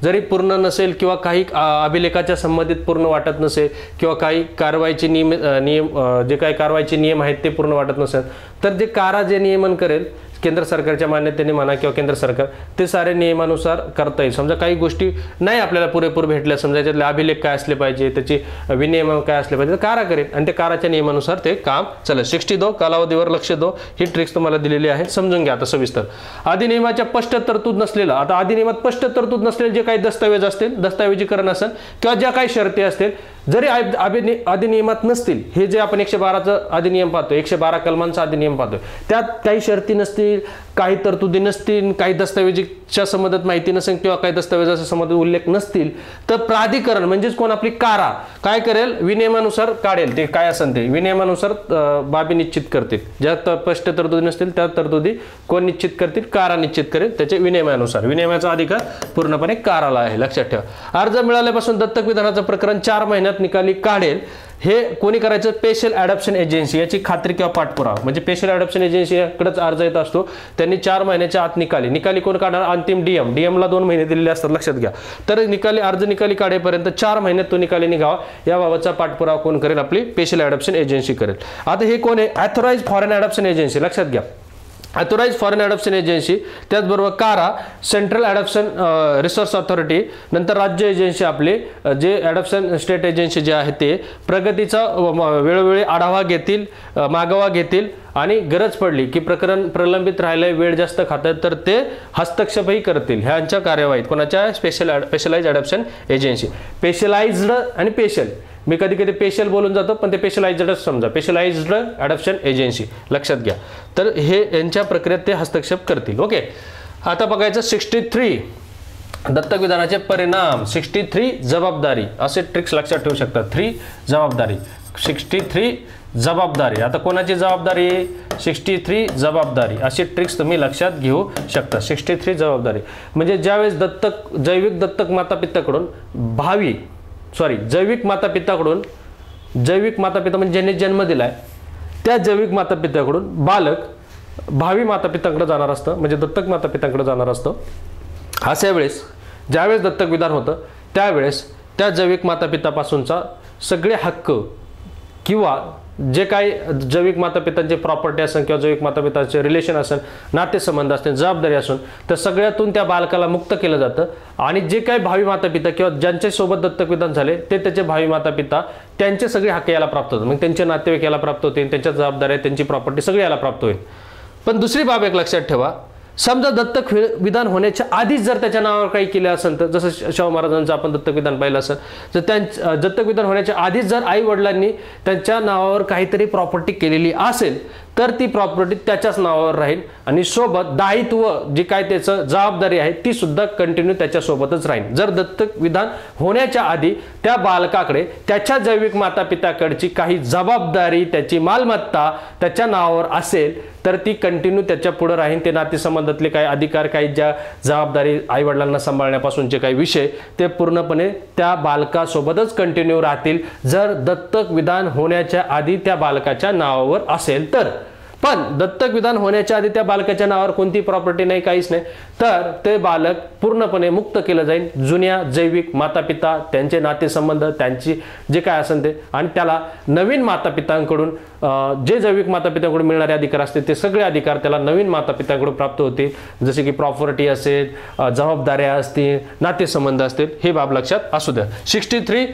जरी पूर्ण नसेल किंवा काही अभिलेखाच्या संबंधित पूर्ण वाटत नसेल किंवा काही कारवाईचे नियम जे काही कारवाईचे नियम आहेत ते पूर्ण वाटत नसेल, तर जे कारा जे नियमन करेल केंद्र सरकारच्या मान्यतेने म्हणा किंवा केंद्र सरकार, ते सारे नियमानुसार करता येईल. समजा काही गोष्टी नाही आपल्याला पुरेपूर भेटल्या, समजा त्यातले अभिलेख काय असले पाहिजे, त्याची विनियम काय असले पाहिजे, कारा करेल आणि ते काराच्या नियमानुसार ते काम चालेल. 62 कालावधीवर लक्ष दो ही ट्रिक्स तुम्हाला दिलेली आहे, समजून घ्या आता सविस्तर. अधिनियमाच्या स्पष्ट तरतूद नसलेलं, आता अधिनियमात स्पष्ट तरतूद नसलेले जे काही दस्तावेज असतील, दस्तावेजीकरण असेल किंवा ज्या काही शर्ती असतील, जरी अधिनियमात नसतील, हे जे आपण 112चं अधिनियम पाहतोय, 112 कलमांचा अधिनियम पाहतोय, त्यात काही शर्ती नसतील, काही तरतुदी नसतील, काही दस्तावेजीच्या संबंधात माहिती नसेल किंवा काही दस्तावेजाच्या संबंधात उल्लेख नसतील, तर प्राधिकरण म्हणजेच कोण, आपली कारा काय करेल, विनियमानुसार काढेल. ते काय असेल ते विनियमानुसार बाबी निश्चित करतील. ज्या स्पष्ट तरतुदी नसतील त्या तरतुदी कोण निश्चित करतील, कारा निश्चित करेल त्याच्या विनियमानुसार. विनियमाचा अधिकार पूर्णपणे काराला आहे, लक्षात ठेवा. अर्ज मिळाल्यापासून दत्तक विधानाचं प्रकरण 4 महिन्यात निकाली काढेल. हे कोणी करायचं, स्पेशल अडॉप्शन एजन्सी, याची खात्री किंवा पाठपुरावा. म्हणजे स्पेशल अडॉप्शन एजन्सीकडेच अर्ज येत असतो, त्यांनी 4 महिन्याच्या आत निकाली कोण काढणार, अंतिम डीएमला 2 महिने दिलेले असतात, लक्षात घ्या. तर अर्ज निकाली काढेपर्यंत 4 महिन्यात तो निकाली निघावा याबाबतचा पाठपुरावा कोण करेल, आपली स्पेशल अडॉप्शन एजन्सी करेल. आता हे कोण आहे, ऑथोराइज फॉरेन अडॉप्शन एजन्सी, लक्षात घ्या. ऑथोराइज फॉरेन अडॉप्शन एजन्सी, त्याचबरोबर कारा, सेंट्रल अडॉप्शन रिसोर्स ऑथॉरिटी, नंतर राज्य एजन्सी आपले जे अडॉप्शन स्टेट एजन्सी जे आहे ते प्रगतीचा वेळोवेळी आढावा घेतील, मागोवा घेतील आणि गरज पडली की प्रकरण प्रलंबित राहिलंय, वेळ जास्त खात तर ते हस्तक्षेपही करतील ह्यांच्या कार्यवाहीत. कोणाच्या, स्पेशलाइज अडॉप्शन एजन्सी. स्पेशलाइज्ड आणि स्पेशल, मी कधी कधी स्पेशल बोलून जातो पण ते स्पेशलाइज्डच समजा, स्पेशलाइज्ड अडॉप्शन एजन्सी, लक्षात घ्या. तर हे यांच्या प्रक्रियेत ते हस्तक्षेप करतील. ओके, आता बघायचं 63 दत्तक विधानाचे परिणाम. 63 जबाबदारी, असे ट्रिक्स लक्षात ठेवू शकतात. 3 जबाबदारी, 63 जबाबदारी. आता कोणाची जबाबदारी, 63 जबाबदारी, अशी ट्रिक्स तुम्ही लक्षात घेऊ शकता. 63 जबाबदारी म्हणजे ज्यावेळेस जैविक दत्तक मातापिताकडून जैविक मातापिता म्हणजे ज्यांनी जन्म दिलाय त्या जैविक मातापिताकडून बालक भावी मातापितांकडे जाणार असतं, म्हणजे दत्तक मातापितांकडे जाणार असतं. अशा वेळेस ज्यावेळेस दत्तक विधान होतं त्यावेळेस त्या जैविक मातापितापासूनचा सगळे हक्क किंवा जे काही जैविक मातापितांचे प्रॉपर्टी असेल किंवा जैविक मातापितांचे रिलेशन असेल, नातेसंबंध असतील, जबाबदारी असून तर सगळ्यातून त्या बालकाला मुक्त केलं जातं. आणि जे काही भावी मातापिता किंवा ज्यांच्यासोबत दत्तक विधान झाले ते त्याचे भावी मातापिता त्यांचे सगळे हक्क याला प्राप्त होतात. मग त्यांचे नातेवाईक याला प्राप्त होतील, त्यांच्या जबाबदाऱ्या, त्यांची प्रॉपर्टी सगळी याला प्राप्त होईल. पण दुसरी बाब एक लक्षात ठेवा, समजा दत्तक विधान होण्याच्या आधीच जर त्याच्या नावावर काही केलं असेल तर, जसं शाहू महाराजांचं आपण दत्तक विधान पाहिलं असेल, तर त्यांच्या दत्तक विधान होण्याच्या आधीच जर आई वडिलांनी त्यांच्या नावावर काहीतरी प्रॉपर्टी केलेली असेल तर ती प्रॉपर्टी त्याच्याच नावावर राहील आणि सोबत दायित्व जी काय त्याचं जबाबदारी आहे ती सुद्धा कंटिन्यू त्याच्यासोबतच राहील. जर दत्तक विधान होण्याच्या आधी त्या बालकाकडे त्याच्या जैविक मातापिताकडची काही जबाबदारी, त्याची मालमत्ता त्याच्या नावावर असेल तर ती कंटिन्यू त्याच्या पुढे राहील. ते नातेसंबंधातले काही अधिकार, काही ज्या जबाबदारी आईवडिलांना सांभाळण्यापासूनचे काही विषय ते पूर्णपणे त्या बालकासोबतच कंटिन्यू राहतील जर दत्तक विधान होण्याच्या आधी त्या बालकाच्या नावावर असेल तर. पण दत्तक विधान होण्याच्या आधी त्या बालकाच्या नावावर कोणती प्रॉपर्टी नाही, काहीच नाही, तर ते बालक पूर्णपणे मुक्त केलं जाईल जुन्या जैविक मातापिता, त्यांचे नातेसंबंध, त्यांची जे काय असेल ते, आणि त्याला नवीन मातापितांकडून जे जैविक मातापितांकडून मिळणारे अधिकार असतील ते सगळे अधिकार त्याला नवीन मातापितांकडून प्राप्त होतील. जसे की प्रॉपर्टी असेल, जबाबदाऱ्या असतील, नातेसंबंध असतील, हे बाब लक्षात असू द्या. 63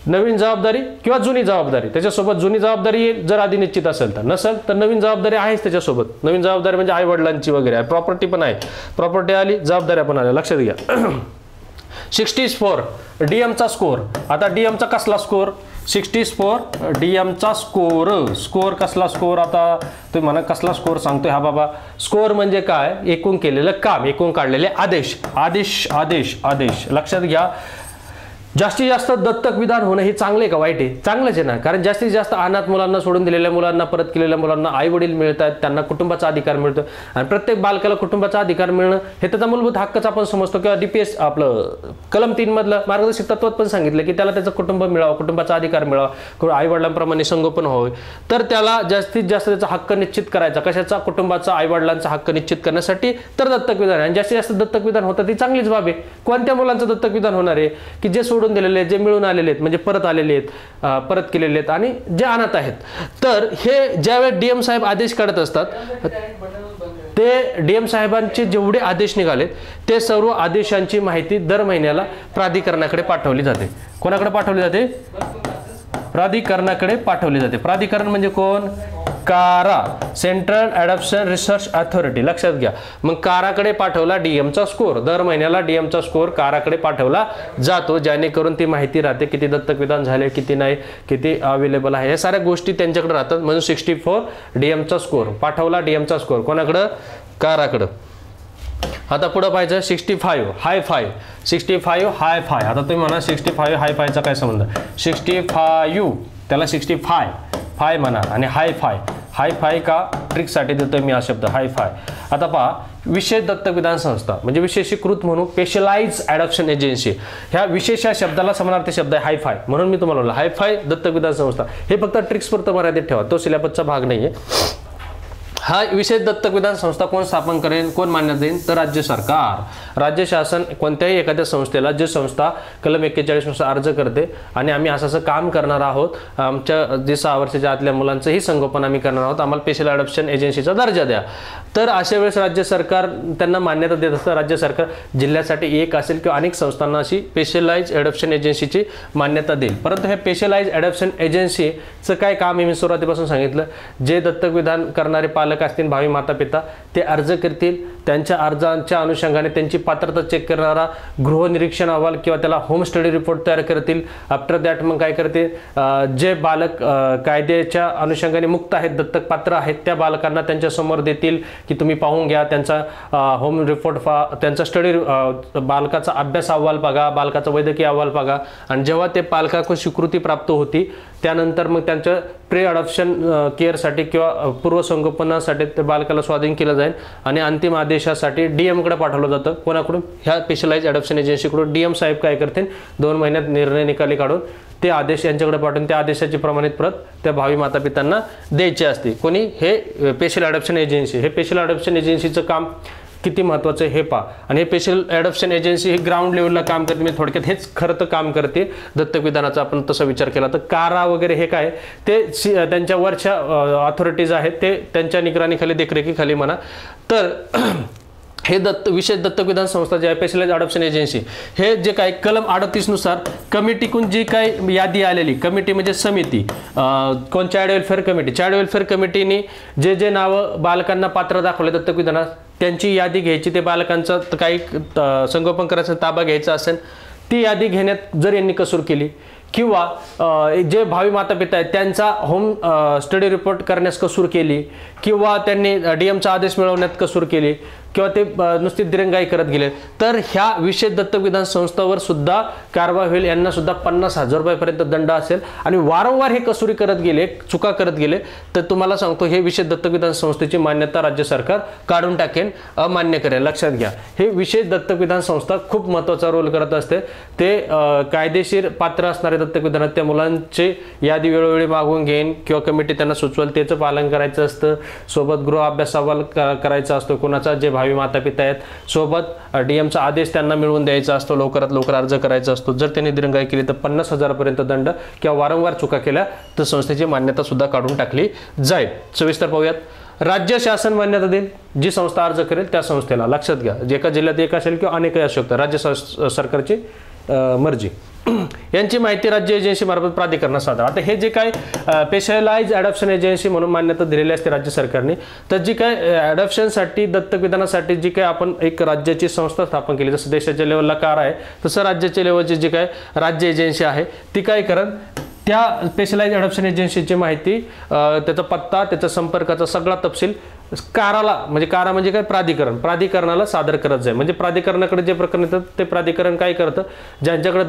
नवीन जबाबदारी किंवा जुनी जबाबदारी, त्याच्यासोबत जुनी जबाबदारी येईल जर आधी निश्चित असेल तर, नसेल तर नवीन जबाबदारी आहेच त्याच्यासोबत. नवीन जबाबदारी म्हणजे आई वडिलांची वगैरे आहे, प्रॉपर्टी पण आहे, प्रॉपर्टी आली, जबाबदाऱ्या पण आल्या, लक्षात घ्या. 64 डीएमचा स्कोर. आता डीएमचा कसला स्कोर? 64 डीएमचा स्कोर. स्कोर कसला स्कोर? आता तुम्ही म्हणा कसला स्कोर सांगतोय हा बाबा. स्कोर म्हणजे काय? एकूण केलेलं काम, एकूण काढलेले आदेश. आदेश आदेश आदेश लक्षात घ्या. जास्तीत जास्त दत्तक विधान होणं हे चांगलं आहे का वाईट आहे? चांगलंच आहे ना, कारण जास्तीत जास्त अनाथ मुलांना, सोडून दिलेल्या मुलांना, परत केलेल्या मुलांना आई वडील मिळतात, त्यांना कुटुंबाचा अधिकार मिळतो. आणि प्रत्येक बालकाला कुटुंबाचा अधिकार मिळणं हे त्याचा मूलभूत हक्कच आपण समजतो. किंवा DPS आपलं कलम 3 मधलं मार्गदर्शक तत्वात पण सांगितलं की त्याला त्याचं कुटुंब मिळावं, कुटुंबाचा अधिकार मिळावा, आई वडिलांप्रमाणे संगोपन व्हावे. तर त्याला जास्तीत जास्त त्याचा हक्क निश्चित करायचा, कशाचा? कुटुंबाचा, आई वडिलांचा हक्क निश्चित करण्यासाठी तर दत्तक विधान. आणि जास्तीत जास्त दत्तक विधान होतं ती चांगलीच बाब आहे. कोणत्या मुलांचं दत्तक विधान होणार आहे? की जे सोडून दिलेले आहेत, जे मिळून आलेले आहेत, म्हणजे परत आलेले आहेत, परत केलेले आहेत, आणि जे अनाथ आहेत. तर हे ज्यावेळेस डीएम साहेब आदेश काढत असतात ते डीएम साहेबांचे जेवढे आदेश निघालेत ते सर्व आदेशांची माहिती दर महिन्याला प्राधिकरणाकडे पाठवली जाते. कोणाकडे पाठवली जाते? प्राधिकरणाकडे पाठवली जाते. प्राधिकरण म्हणजे कोण? कारा, सेंट्रल ॲडॉप्शन रिसर्च अथॉरिटी. लक्षात घ्या. मग काराकडे पाठवला डीएमचा स्कोर. दर महिन्याला डीएमचा स्कोर काराकडे पाठवला जातो, जेणेकरून ती माहिती राहते किती दत्तक विधान झाले, किती नाही, किती अवेलेबल आहे, या साऱ्या गोष्टी त्यांच्याकडे राहतात. म्हणून 64 डीएमचा स्कोर पाठवला. डीएमचा स्कोर कोणाकडं? काराकडं. आता पुढे पाहिजे 65 हाय फाय. 65 हाय फाय. आता तुम्ही म्हणा 65 हाय फायचा काय संबंध? 65 त्याला 65 फाय म्हणा आणि हाय फाय. हाय फाय का? ट्रिकसाठी देतोय मी हा शब्द, हाय फाय. आता पहा, विशेष दत्तक विधान संस्था म्हणजे विशेषीकृत म्हणून स्पेशलाइज ॲडॉप्शन एजन्सी. ह्या विशेष शब्दाला समानार्थी शब्द आहे हाय फाय, म्हणून मी तुम्हाला म्हणलं हाय फाय दत्तक विधान संस्था. हे फक्त ट्रिक्सपुरतं मर्यादित ठेवा, तो सिलेबसचा भाग नाहीये. हा विशेष दत्तक विधान संस्था कोण स्थापन करेल, कोण मान्यता देईल? तर राज्य सरकार. राज्य शासन कोणत्याही एखाद्या संस्थेला, जे संस्था कलम 41 नुसार अर्ज करते आणि आम्ही असं काम करणार आहोत, आमच्या जे 6 वर्षाच्या आतल्या मुलांचंही संगोपन आम्ही करणार आहोत, आम्हाला स्पेशल ॲडॉप्शन एजन्सीचा दर्जा द्या, तर अशा वेळेस राज्य सरकार त्यांना मान्यता देत असतं. राज्य सरकार जिल्ह्यासाठी एक असेल किंवा अनेक संस्थांना अशी स्पेशलाइज ॲडॉप्शन एजन्सीची मान्यता देईल. परंतु हे स्पेशलाइज ॲडॉप्शन एजन्सीचं काय काम आहे मी सुरुवातीपासून सांगितलं. जे दत्तक विधान करणारे पालक असतील, भावी माता पिता, ते अर्ज करतील, त्यांच्या अर्जांच्या अनुषंगाने त्यांची पात्रता चेक करणारा गृहनिरीक्षण अहवाल किंवा त्याला होम स्टडी रिपोर्ट तयार करतील. आफ्टर दॅट मग काय करते, जे बालक कायद्याच्या अनुषंगाने मुक्त आहेत, दत्तक पात्र आहेत, त्या बालकांना त्यांच्या समोर देतील की तुम्ही पाहून घ्या, त्यांचा होम रिपोर्ट त्यांचा स्टडी, बालकाचा अभ्यास अहवाल बघा, बालकाचा वैद्यकीय अहवाल बघा. आणि जेव्हा ते बालकाकडून स्वीकृती प्राप्त होती त्यानंतर मग त्यांच्या प्री अडॉप्शन केअरसाठी किंवा पूर्वसंगोपनासाठी ते बालकाला स्वाधीन केलं जाईल आणि अंतिम आदेशासाठी डीएमकडे पाठवलं जातं. कोणाकडून? ह्या स्पेशलाइज ॲडॉप्शन एजन्सीकडून. डीएम साहेब काय करतील, 2 महिन्यात निर्णय निकाली काढून ते आदेश यांच्याकडे पाठवून त्या आदेशाची प्रमाणित प्रत त्या भावी माता पित्यांना द्यायची असते. कोणी? हे स्पेशल अडॉप्शन एजन्सी. हे स्पेशल अडॉप्शन एजन्सीचं काम किती महत्त्वाचं आहे हे पहा. आणि हे स्पेशल अडॉप्शन एजन्सी ही ग्राउंड लेवलला काम करते. मी थोडक्यात हेच खरं तर काम करते दत्तक विधानाचा. आपण तसा विचार केला तर कारा वगैरे हे काय ते त्यांच्या वरच्या ऑथॉरिटीज आहेत, ते त्यांच्या निगराणीखाली देखरेखीखाली म्हणा. तर हे विशेष दत्तक विधान संस्था जे आहे स्पेशलाइज अडॉप्शन एजन्सी, हे जे काय कलम 38 नुसार कमिटीकडून जी काय यादी आलेली, कमिटी म्हणजे समिती, कोण? Child welfare committee. Child welfare कमिटीने जे जे नावं बालकांना पात्र दाखवले दत्तक विधानात त्यांची यादी घ्यायची. ते बालकांचं काही संगोपन करायचं ताबा घ्यायचा असेल, ती यादी घेण्यात जर यांनी कसूर केली किंवा जे भावी माता पिता आहेत त्यांचा होम स्टडी रिपोर्ट करण्यास कसूर केली किंवा त्यांनी डीएमचा आदेश मिळवण्यात कसूर केली किंवा ते नुसती दिरंगाई करत गेले, तर ह्या विशेष दत्तक विधान संस्थावर सुद्धा कारवाई होईल. यांना सुद्धा 50,000 रुपयापर्यंत दंड असेल. आणि वारंवार हे कसुरी करत गेले, चुका करत गेले, तर तुम्हाला सांगतो हे विशेष दत्तक विधान संस्थेची मान्यता राज्य सरकार काढून टाकेन, अमान्य करेल. लक्षात घ्या, हे विशेष दत्तक विधान संस्था खूप महत्त्वाचा रोल करत असते. ते कायदेशीर पात्र असणारे दत्तक विधानात त्या मुलांची यादी वेळोवेळी मागून घेईन किंवा कमिटी त्यांना सुचवेल, त्याचं पालन करायचं असतं. सोबत गृह अभ्यास अहवाल करायचा असतो कोणाचा, जे भावी माता पिता आहेत. सोबत डीएमचा आदेश त्यांना मिळवून द्यायचा असतो, लवकरात लवकर अर्ज करायचा असतो. जर त्यांनी दिरंगाई केली तर 50,000 पर्यंत दंड किंवा वारंवार चुका केल्या तर संस्थेची मान्यता सुद्धा काढून टाकली जाईल. सविस्तर पाहूयात. राज्य शासन मान्यता देईल जी संस्था अर्ज करेल त्या संस्थेला. लक्षात घ्या, एका जिल्ह्यात एक असेल किंवा अनेकही असू शकतात, राज्य सरकारची मर्जी. यांची माहिती राज्य एजन्सी मार्फत प्राधिकरणास सादर. आता हे जे काय स्पेशलाइज अडॉप्शन एजन्सी म्हणून मान्यता दिलेली असते राज्य सरकारने, तर जी काय अडॉप्शनसाठी दत्तक विधानासाठी जी काय आपण एक राज्याची संस्था स्थापन केली, जसं देशाच्या लेवलला कार आहे तसं राज्याच्या लेवलची जी काय राज्य एजन्सी आहे ती काय करत, त्या स्पेशलाइज अडॉप्शन एजन्सीची माहिती, त्याचा पत्ता, त्याचा संपर्काचा सगळा तपशील काराला, म्हणजे कारा म्हणजे काय, प्राधिकरणाला सादर करत जाईल. म्हणजे प्राधिकरणाकडे जे प्रकरण येतात ते प्राधिकरण काय करतं, ज्यांच्याकडे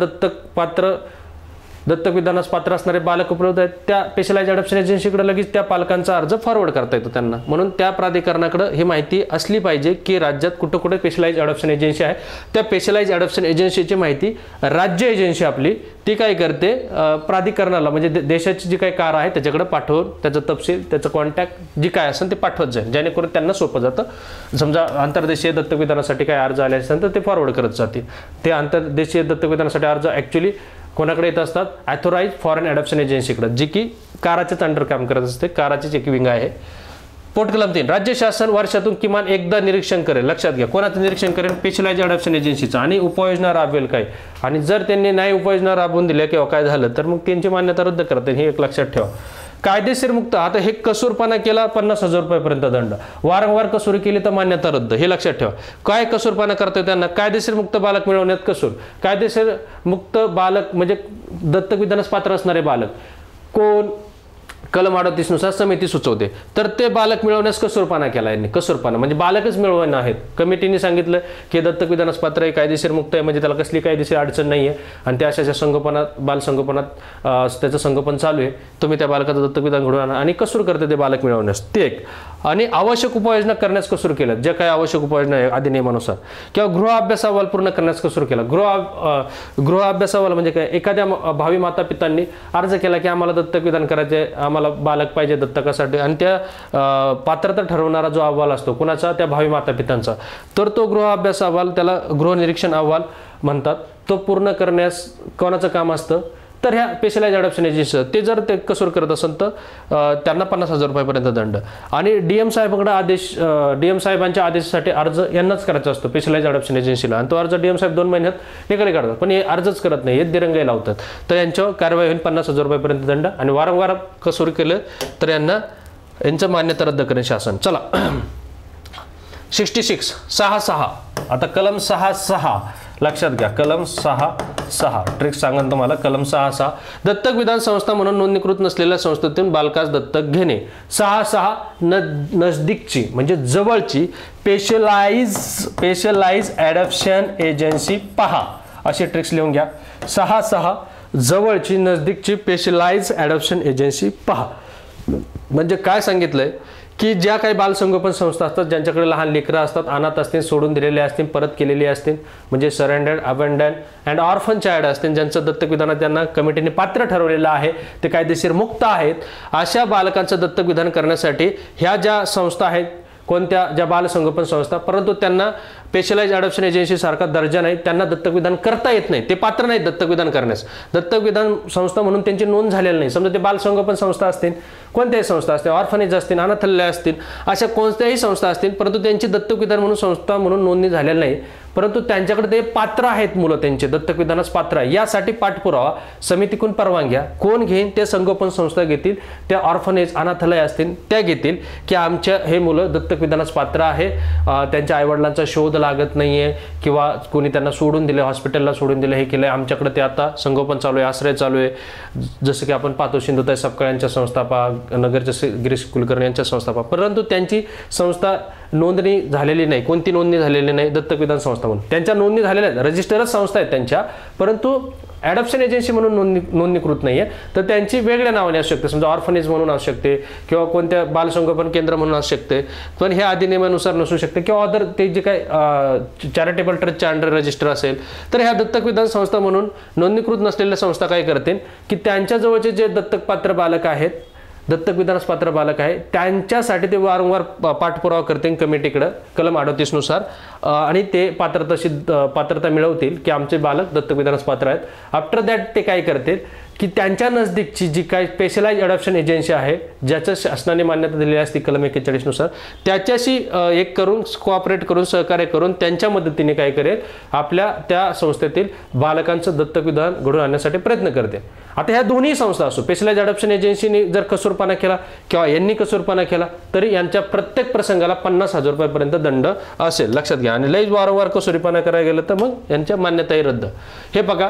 दत्तक विधानास पात्र असणारे बालक उपलब्ध आहेत त्या स्पेशलाइज अडॉप्शन एजन्सीकडे लगेच त्या पालकांचा अर्ज फॉरवर्ड करता येतो त्यांना. म्हणून त्या प्राधिकरणाकडे ही माहिती असली पाहिजे की राज्यात कुठं कुठे स्पेशलाइज अडॉप्शन एजन्सी आहे. त्या स्पेशलाइज अडॉप्शन एजन्सीची माहिती राज्य एजन्सी आपली ती काय करते, प्राधिकरणाला म्हणजे देशाची जी काही कार आहे त्याच्याकडे पाठवून त्याचं तपशील, त्याचं कॉन्टॅक्ट जी काय असेल ते पाठवत जाईल, जेणेकरून त्यांना सोपं जातं. समजा आंतरदेशीय दत्तक विधानासाठी काय अर्ज आले असेल तर ते फॉरवर्ड करत जातील. ते आंतरदेशीय दत्तक विधानासाठी अर्ज ॲक्च्युली कोणाकडे येत असतात, ऑथोराइज फॉरेन अडॉप्शन एजन्सीकडे, जी की काराच्याच अंडर काम करत असते, काराचीच एक विंग आहे. पोट कलम 3, राज्य शासन वर्षातून किमान एकदा निरीक्षण करेल. लक्षात घ्या, कोणाचं निरीक्षण करेल, स्पेशलाइज अडॉप्शन एजन्सीचं, आणि उपाययोजना राबवेल काय. आणि जर त्यांनी नाही उपाययोजना राबवून दिल्या किंवा काय झालं तर मग त्यांची मान्यता रद्द करते. हे एक लक्षात ठेवा. कायदेशीर मुक्त, आता हे कसूरपणा केला 50,000 रुपयापर्यंत दंड, वारंवार कसुरी केली तर मान्यता रद्द. हे लक्षात ठेवा. काय कसूरपणा करतोय त्यांना, कायदेशीर मुक्त बालक मिळवण्यात कसूर. कायदेशीर मुक्त बालक म्हणजे दत्तक विधानास पात्र असणारे बालक कोण, कलम 38 नुसार समिती सुचवते, तर ते बालक मिळवण्यास कसूरपणा केला यांनी. कसूरपणा म्हणजे बालकच मिळवणं आहेत. कमिटीने सांगितलं की दत्तक विधानास पात्र आहे, कायदेशीर मुक्त आहे, म्हणजे त्याला कसली कायदेशीर अडचण नाही आहे आणि त्या अशाच्या संगोपनात, बाल संगोपनात त्याचं संगोपन चालू आहे, तुम्ही त्या बालकाचं दत्तक विधान घडवून आणा, आणि कसूर करते ते बालक मिळवण्यास, ते एक. आणि आवश्यक उपाययोजना करण्यास कसूर केल्या, ज्या काही आवश्यक उपाययोजना आहे अधिनियमानुसार, किंवा गृह अभ्यास अहवाल पूर्ण करण्यास कसूर केला. गृह अभ्यास अहवाल म्हणजे काय, एखाद्या भावी माता पितांनी अर्ज केला की आम्हाला दत्तक विधान करायचे, आम्हाला बालक पाहिजे दत्तकासाठी, आणि त्या पात्रता ठरवणारा जो अहवाल असतो कुणाचा, त्या भावी माता पितांचा, तर तो गृह अभ्यास अहवाल, त्याला गृहनिरीक्षण अहवाल म्हणतात, तो पूर्ण करण्यास कोणाचं काम असतं, तर ह्या स्पेशलाइज अडॉप्शन एजन्सी, ते जर ते कसूर करत असेल तर त्यांना 50,000 रुपयापर्यंत दंड. आणि डीएम साहेबांकडे आदेश, डीएम साहेबांच्या आदेशासाठी अर्ज यांनाच करायचा असतो स्पेशलाइज अडॉप्शन एजन्सीला, आणि तो अर्ज डीएम साहेब 2 महिन्यात निकाली काढतात, पण हे अर्जच करत नाही, हे दिरंगाई लावतात, तर यांच्यावर कारवाई होईल 50,000 रुपयापर्यंत दंड. आणि वारंवार कसूर केलं तर यांचं मान्यता रद्द करेल शासन. चला 66 6 आता कलम 6 लक्षात घ्या, कलम 6 ट्रिक्स सांगन तुम्हाला. कलम 6 दत्तक विधान संस्था म्हणून नोंदणीकृत नसलेल्या संस्थेतून बालकास दत्तक घेणे. 6 नजदीकची म्हणजे जवळची स्पेशलाइज अडॉप्शन एजन्सी पहा, अशी ट्रिक्स लिहून घ्या. 6 जवळची नजदीकची स्पेशलाइज अडॉप्शन एजन्सी पहा. म्हणजे काय सांगितलंय की ज्या काही बालसंगोपन संस्था असतात, ज्यांच्याकडे लहान लेकरं असतात, अनाथ असतील, सोडून दिलेले असतील, परत केलेली असतील, म्हणजे surrendered, abandon and orphan child असतील, ज्यांचं दत्तक विधानात त्यांना कमिटीने पात्र ठरवलेलं आहे, ते कायदेशीर मुक्त आहेत, अशा बालकांचं दत्तक विधान करण्यासाठी ह्या ज्या संस्था आहेत, कोणत्या, ज्या बालसंगोपन संस्था, परंतु त्यांना स्पेशलाइज अडॉप्शन एजन्सी सारखा दर्जा नाही, त्यांना दत्तक विधान करता येत नाही, ते पात्र नाहीत दत्तक विधान करण्यास. दत्तक विधान संस्था म्हणून त्यांची नोंद झालेली नाही. समजा ते बालसंगोपन संस्था असतील, कोणत्याही संस्था असतील, ऑर्फनेज असतील, अनाथालय असतील, अशा कोणत्याही संस्था असतील, परंतु त्यांची दत्तक विधान म्हणून संस्था म्हणून नोंदणी झालेली नाही, परंतु त्यांच्याकडे ते पात्र आहेत, मुलं त्यांचे दत्तक विधानास पात्र आहे, यासाठी पाठपुरावा समितीकडून परवानग्या कोण घेईन, ते संगोपन संस्था घेतील, त्या ऑर्फनेज, अनाथालय असतील त्या घेतील, की आमच्या हे मुलं दत्तक विधानास पात्र आहे, त्यांच्या आईवडिलांचा शोध लागत नाहीये, किंवा कोणी त्यांना सोडून दिले, हॉस्पिटलला सोडून दिले, हे केलं, आमच्याकडे ते आता संगोपन चालू आहे, आश्रय चालू आहे. जसं की आपण पाहतो सिंधुताई सपकाळ यांच्या संस्थापा, नगरचे गिरीश कुलकर्णी यांच्या संस्थापा, परंतु त्यांची संस्था नोंदणी झालेली नाही. कोणती नोंदणी झालेली नाही? दत्तक विधान संस्था म्हणून. त्यांच्या नोंदणी झालेल्या आहेत, रजिस्टरच संस्था आहेत त्यांच्या, परंतु ॲडॉप्शन एजन्सी म्हणून नोंदणीकृत नाही आहे, तर त्यांची वेगळ्या नावाने असू शकते, समजा ऑर्फनेज म्हणून असू शकते, किंवा कोणत्या बालसंगोपन केंद्र म्हणून असू शकते, पण हे अधिनियमानुसार नसू शकते, किंवा अदर ते जे काही चॅरिटेबल ट्रस्टच्या अंडर रजिस्टर असेल, तर ह्या दत्तक विधान संस्था म्हणून नोंदणीकृत नसलेल्या संस्था काय करतील, की त्यांच्याजवळचे जे दत्तक पात्र बालक आहेत, दत्तक विधानास पात्र बालक आहे, त्यांच्यासाठी ते वारंवार पाठपुरावा करतील कमिटीकडे कलम 38 नुसार, आणि ते पात्रता मिळवतील की आमचे बालक दत्तक विधानास पात्र आहेत. आफ्टर दॅट ते काय करतील, की त्यांच्या नजदीकची जी काही स्पेशलाइज अडॉप्शन एजन्सी आहे, ज्याचं शासनाने मान्यता दिलेली असते कलम 41 नुसार, त्याच्याशी एक करून कोऑपरेट करून, सहकार्य करून, त्यांच्या मदतीने काय करेल, आपल्या त्या संस्थेतील बालकांचं दत्तक विधान घडून आणण्यासाठी प्रयत्न करते. आता ह्या दोन्ही संस्था असो, स्पेशलाइज अडॉप्शन एजन्सीने जर कसूरपणा केला किंवा यांनी कसूरपणा केला, तरी यांच्या प्रत्येक प्रसंगाला 50,000 रुपयापर्यंत दंड असेल, लक्षात घ्या. आणि लई वारंवार कसूरपणा करायला गेलं तर मग यांच्या मान्यताही रद्द. हे बघा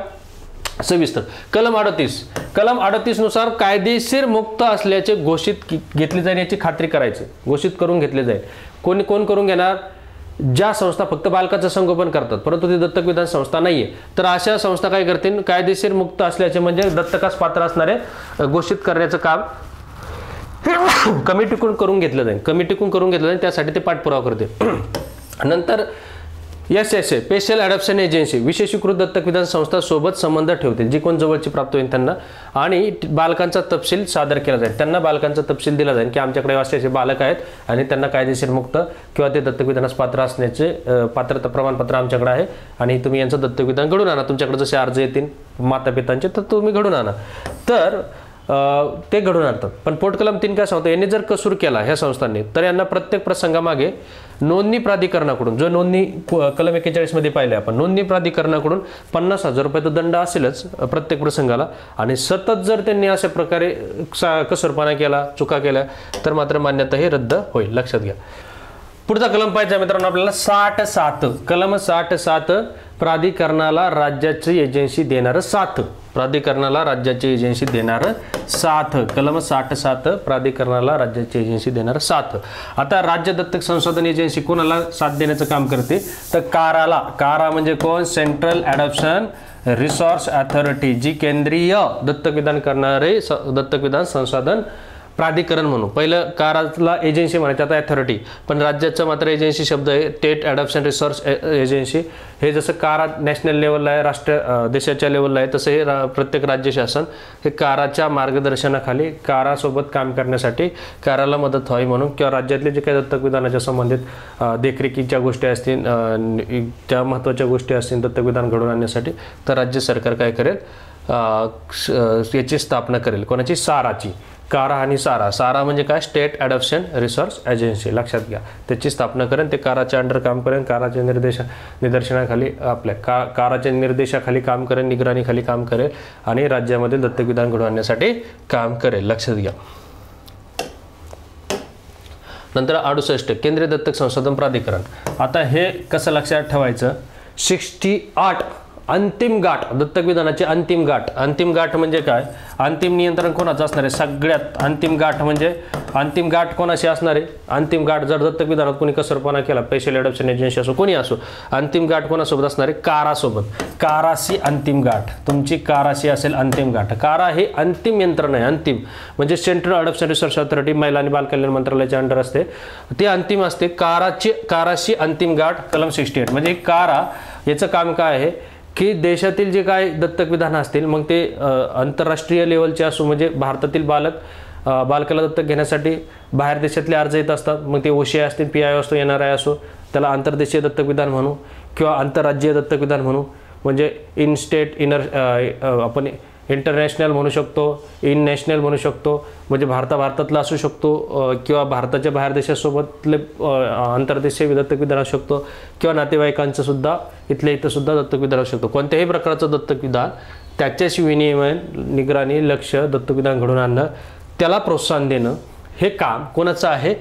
सविस्तर. कलम 38 नुसार कायदेशीर मुक्त असल्याचे घोषित घेतली जाईल, याची खात्री करायची, घोषित करून घेतले जाईल. कोण करून घेणार? ज्या संस्था फक्त बालकाचं संगोपन करतात, परंतु ती दत्तक विधान संस्था नाहीये, तर अशा संस्था काय करतील, कायदेशीर मुक्त असल्याचे म्हणजे दत्तकास पात्र असणारे घोषित करण्याचं काम कमिटीकडून करून घेतलं जाईल. त्यासाठी ते पाठपुरावा करते. नंतर SSA स्पेशल अडॉप्शन एजन्सी, विशेषीकृत दत्तक विधान संस्था सोबत संबंध ठेवतील, जी कोण जवळची प्राप्त होईल त्यांना, आणि बालकांचा तपशील सादर केला जाईल. त्यांना बालकांचा तपशील दिला जाईल की आमच्याकडे असे बालक आहेत आणि त्यांना कायदेशीर मुक्त किंवा ते दत्तक विधानास पात्र असण्याचे पात्रता प्रमाणपत्र आमच्याकडे आहे, आणि तुम्ही यांचं दत्तक विधान घडून आणा. तुमच्याकडे जसे अर्ज येतील माता पितांचे, तर तुम्ही घडून आणा. तर ते घडून आणतात. पण पोट कलम 3 काय सांगतो, यांनी जर कसूर केला ह्या संस्थांनी, तर यांना प्रत्येक प्रसंगामागे नोंदणी प्राधिकरणाकडून, जो नोंदणी कलम 41 मध्ये पाहिले आपण, नोंदणी प्राधिकरणाकडून 50,000 रुपयाचा दंड असेलच प्रत्येक प्रसंगाला. आणि सतत जर त्यांनी अशा प्रकारे कसूरपणा केला, चुका केल्या, तर मात्र मान्यता ही रद्द होईल, लक्षात घ्या. पुढचा कलम पाहिजे मित्रांनो आपल्याला 67. कलम 67 प्राधिकरणाला राज्याची एजन्सी देणारं साथ. प्राधिकरणाला राज्याची एजन्सी देणारं साथ. कलम 67 प्राधिकरणाला राज्याची एजन्सी देणारं साथ. आता राज्य दत्तक संशोधन एजन्सी कोणाला साथ देण्याचं काम करते, तर काराला. कारा म्हणजे कोण? सेंट्रल अडॉप्शन रिसोर्स अथॉरिटी, जी केंद्रीय दत्तक विधान करणारे दत्तक विधान संशोधन प्राधिकरण म्हणून. पहिलं काराला एजन्सी म्हणायचं, आता अथॉरिटी, पण राज्याचं मात्र एजन्सी शब्द आहे, स्टेट अडॉप्शन रिसोर्स एजन्सी. हे जसं कारा नॅशनल लेवलला आहे, राष्ट्र देशाच्या लेवलला आहे, तसं हे प्रत्येक राज्य शासन हे काराच्या मार्गदर्शनाखाली कारासोबत काम करण्यासाठी काराला मदत व्हावी म्हणून, किंवा राज्यातले जे काही दत्तक विधानाच्या संबंधित देखरेखीच्या गोष्टी असतील, त्या महत्त्वाच्या गोष्टी असतील दत्तक विधान घडवून आणण्यासाठी, तर राज्य सरकार काय करेल, याची स्थापना करेल. कोणाची? साराची. कारा आणि सारा. सारा म्हणजे काय? स्टेट अडॉप्शन रिसोर्स एजन्सी, लक्षात घ्या. त्याची स्थापना करेन, ते काराच्या अंडर काम करेन, काराच्या निदर्शनाखाली आपल्या काराच्या निर्देशाखाली काम करेल, निगराणीखाली काम करेल, आणि राज्यामध्ये दत्तक विधान घडवून आणण्यासाठी काम करेल, लक्षात घ्या. नंतर 68 केंद्रीय दत्तक संशोधन प्राधिकरण. आता हे कसं लक्षात ठेवायचं, 68 अंतिम गाठ, दत्तक विधानाची अंतिम गाठ. अंतिम गाठ म्हणजे काय? अंतिम नियंत्रण कोणाचं असणार आहे? सगळ्यात अंतिम गाठ म्हणजे अंतिम गाठ कोणाशी असणार आहे? अंतिम गाठ जर दत्तक विधानात कोणी कसरपणा केला, स्पेशल अडॉप्शन एजन्सी असो कोणी असो, अंतिम गाठ कोणासोबत असणार आहे? कारासोबत. काराशी अंतिम गाठ, तुमची काराशी असेल अंतिम गाठ. कारा हे अंतिम यंत्रण आहे. अंतिम म्हणजे सेंट्रल अडॉप्शन रिसर्च अथॉरिटी, महिला आणि बालकल्याण मंत्रालयाच्या अंडर असते, ते अंतिम असते. काराशी अंतिम गाठ कलम 68. म्हणजे कारा याचं काम काय आहे की देशातील जे काय दत्तक विधान असतील, मग ते आंतरराष्ट्रीय लेवलचे असो, म्हणजे भारतातील बालकाला दत्तक घेण्यासाठी बाहेर देशातले अर्ज येत असतात, मग ते OCI असतील, PI असतो, NRI असो, त्याला आंतरदेशीय दत्तक विधान म्हणू किंवा आंतरराज्यीय दत्तक विधान म्हणू. म्हणजे इन स्टेट आपण इंटरनॅशनल म्हणू शकतो, इन नॅशनल म्हणू शकतो, म्हणजे भारतातला असू शकतो किंवा भारताच्या बाहेर देशासोबतले आंतरदेशीय दत्तक विधान असू शकतो किंवा नातेवाईकांचं सुद्धा इथल्या इथं सुद्धा दत्तक विधान असू शकतो. कोणत्याही प्रकारचं दत्तक विधान, त्याच्याशी विनियमन, निगराणी, लक्ष, दत्तक विधान घडवून आणणं, त्याला प्रोत्साहन देणं, हे काम कोणाचं आहे?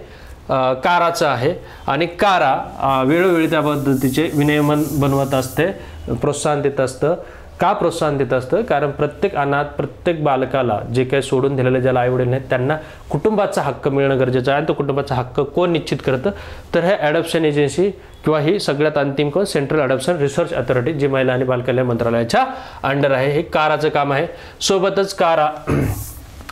काराचं आहे. आणि कारा वेळोवेळी त्या पद्धतीचे विनियमन बनवत असते, प्रोत्साहन देत असतं. का प्रोत्साहन देत असतं? कारण प्रत्येक अनाथ, प्रत्येक बालकाला जे काही सोडून दिलेले ज्याला आईवडील नाहीत त्यांना कुटुंबाचा हक्क मिळणं गरजेचं आहे. आणि तो कुटुंबाचा हक्क कोण निश्चित करतं? तर हे ॲडॉप्शन एजन्सी किंवा ही सगळ्यात अंतिम कोण? सेंट्रल अडॉप्शन रिसर्च अथॉरिटी, जी महिला आणि बालकल्याण मंत्रालयाच्या अंडर आहे. हे काराचं काम आहे. सोबतच कारा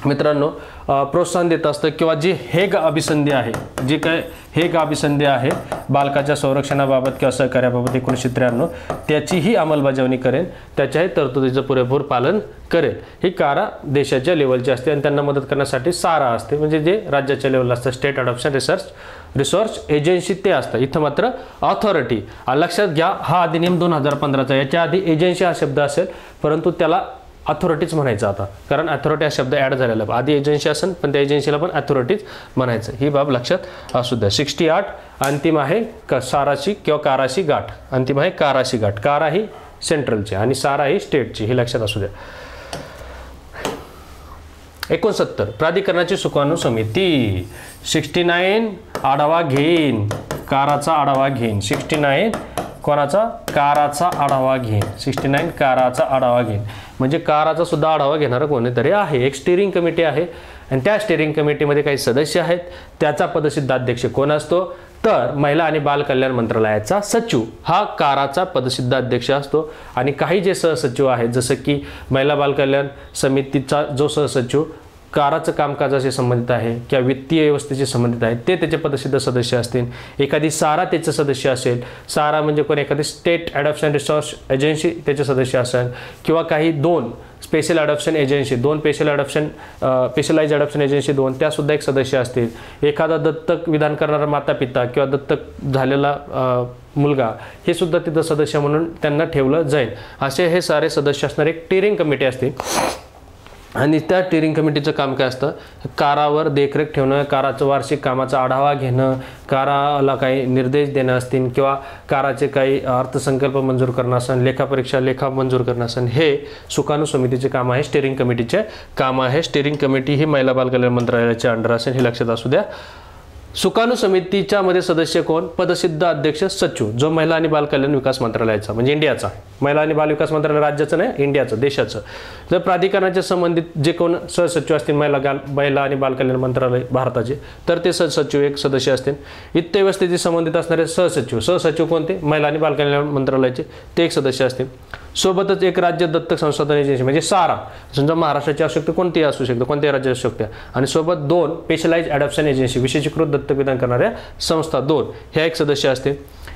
मित्रांनो प्रोत्साहन देत असतं किंवा जी हेग अभिसंधी आहे, जी काय हेग अभिसंधी आहे बालकाच्या संरक्षणाबाबत किंवा सहकार्याबाबत 1993, त्याचीही अंमलबजावणी करेल, त्याच्याही तरतुदीचं पुरेपूर पालन करेल. ही कारा देशाच्या लेवलची असते आणि त्यांना मदत करण्यासाठी सारा असते, म्हणजे जे राज्याच्या लेवलला असतं, स्टेट अडॉप्शन रिसर्च एजन्सी ते असतं. इथं मात्र ऑथॉरिटी. लक्षात घ्या, हा अधिनियम 2015चा. याच्या आधी एजन्सी हा शब्द असेल, परंतु त्याला अथॉरिटीज म्हणायचं आता, कारण अथॉरिटी हा शब्द ॲड झालेला आहे. आधी एजन्सी असेल पण त्या एजन्सीला पण अथॉरिटीज म्हणायचं. ही बाब लक्षात असू द्या. 68 अंतिम आहे साराशी किंवा काराशी गाठ. अंतिम आहे काराशी गाठ. कारा ही सेंट्रलची आणि सारा ही स्टेटची, ही लक्षात असू द्या. 69 प्राधिकरणाची सुकाणू समिती. 69 आढावा घेईन, काराचा आढावा घेईन. 69 कोणाचा? काराचा आढावा घेईन. 69 काराचा आढावा घेईन. म्हणजे काराचा सुद्धा आढावा घेणारं कोणीतरी आहे. एक स्टिअरिंग कमिटी आहे आणि त्या स्टिअरिंग कमिटीमध्ये काही सदस्य आहेत. त्याचा पदसिद्ध अध्यक्ष कोण असतो? तर महिला आणि बाल कल्याण मंत्रालयाचा सचिव हा काराचा पदसिद्ध अध्यक्ष असतो. आणि काही जे सहसचिव आहेत, जसं की महिला बाल कल्याण समितीचा जो सहसचिव काराचं कामकाजाशी संबंधित आहे किंवा वित्तीय व्यवस्थेशी संबंधित आहे, ते त्याचे पदसिद्ध सदस्य असतील. एखादी सारा त्याचे सदस्य असेल, सारा म्हणजे कोण? एखादी स्टेट अडॉप्शन रिसर्च एजन्सी त्याचे सदस्य असेल, किंवा काही 2 special adoption agency, 2 specialise adoption agency 2 त्यासुद्धा एक सदस्य असतील. एखादा दत्तक विधान करणारा माता पिता किंवा दत्तक झालेला मुलगा, हे सुद्धा तिथं सदस्य म्हणून त्यांना ठेवलं जाईल. असे हे सारे सदस्य असणारे एक स्टिअरिंग कमिटी असते. आणि त्या स्टिअरिंग कमिटीचं काम काय असतं? कारावर देखरेख ठेवणं, काराचं वार्षिक कामाचा आढावा घेणं, काराला काही निर्देश देणं असतील किंवा काराचे काही अर्थसंकल्प मंजूर करणं असेल, लेखा मंजूर करणं असेल, हे सुकाणू समितीचे काम आहे, स्टिअरिंग कमिटीचे काम आहे. स्टिअरिंग कमिटी ही महिला बाल कल्याण मंत्रालयाच्या अंडर असेल, हे लक्षात असू द्या. सुकाणू समितीच्या मध्ये सदस्य कोण? पदसिद्ध अध्यक्ष सचिव, जो महिला आणि बाल कल्याण विकास मंत्रालयाचा, म्हणजे इंडियाचा. महिला आणि बाल विकास मंत्रालय राज्याचं नाही, इंडियाचं, देशाचं. जर प्राधिकरणाच्या संबंधित जे कोण सहसचिव असतील महिला आणि बाल कल्याण मंत्रालय भारताचे, तर ते सहसचिव एक सदस्य असतील. वित्त व्यवस्थेशी संबंधित असणारे सहसचिव कोणते? महिला आणि बाल कल्याण मंत्रालयाचे, ते एक सदस्य असतील. सोबतच एक राज्य दत्तक संशोधन एजन्सी, म्हणजे सारा, समजा महाराष्ट्राची आवश्यकता कोणतीही असू शकते, कोणत्याही राज्याची असू शकते. आणि सोबत 2 स्पेशलाइज अडॉप्शन एजन्सी, विशेषीकृत दत्तक विधान करणाऱ्या संस्था 2, ह्या एक सदस्य असतील.